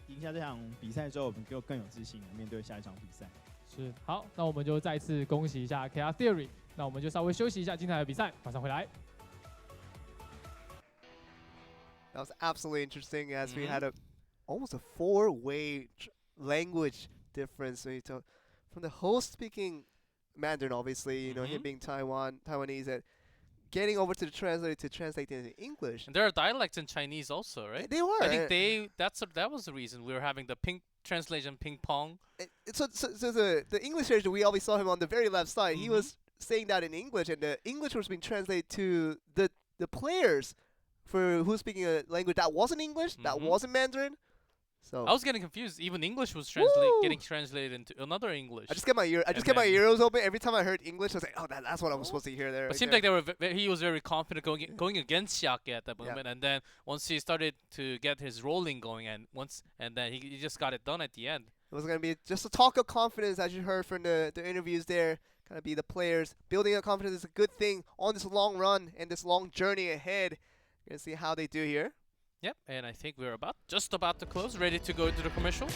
赢下这场比赛之后，我们就更有自信面对下一场比赛。是，好，那我们就再次恭喜一下 KR Theory。那我们就稍微休息一下精彩的比赛，马上回来。 That was absolutely interesting as we had almost a 4-way language difference. From the host speaking Mandarin, obviously, him being Taiwanese, and getting over to the translator to translate it into English. And there are dialects in Chinese also, right? They were. I think that was the reason we were having the translation ping pong. So the English version, we always saw him on the very left side. He was saying that in English, and the English was being translated to the players for who's speaking a language that wasn't English, that wasn't Mandarin. So I was getting confused. Even English was getting translated into another English. I just get my ears open every time I heard English. I was like, oh, that's what I'm supposed to hear there. But it seemed like he was very confident going against Xiake at that moment, and then once he started to get his rolling going, and then he just got it done at the end. It was going to be just a talk of confidence, as you heard from the interviews there. Kind of be the players building up confidence is a good thing on this long run and this long journey ahead. You're going to see how they do here. Yep, and I think we're just about to close, ready to go into the commercial.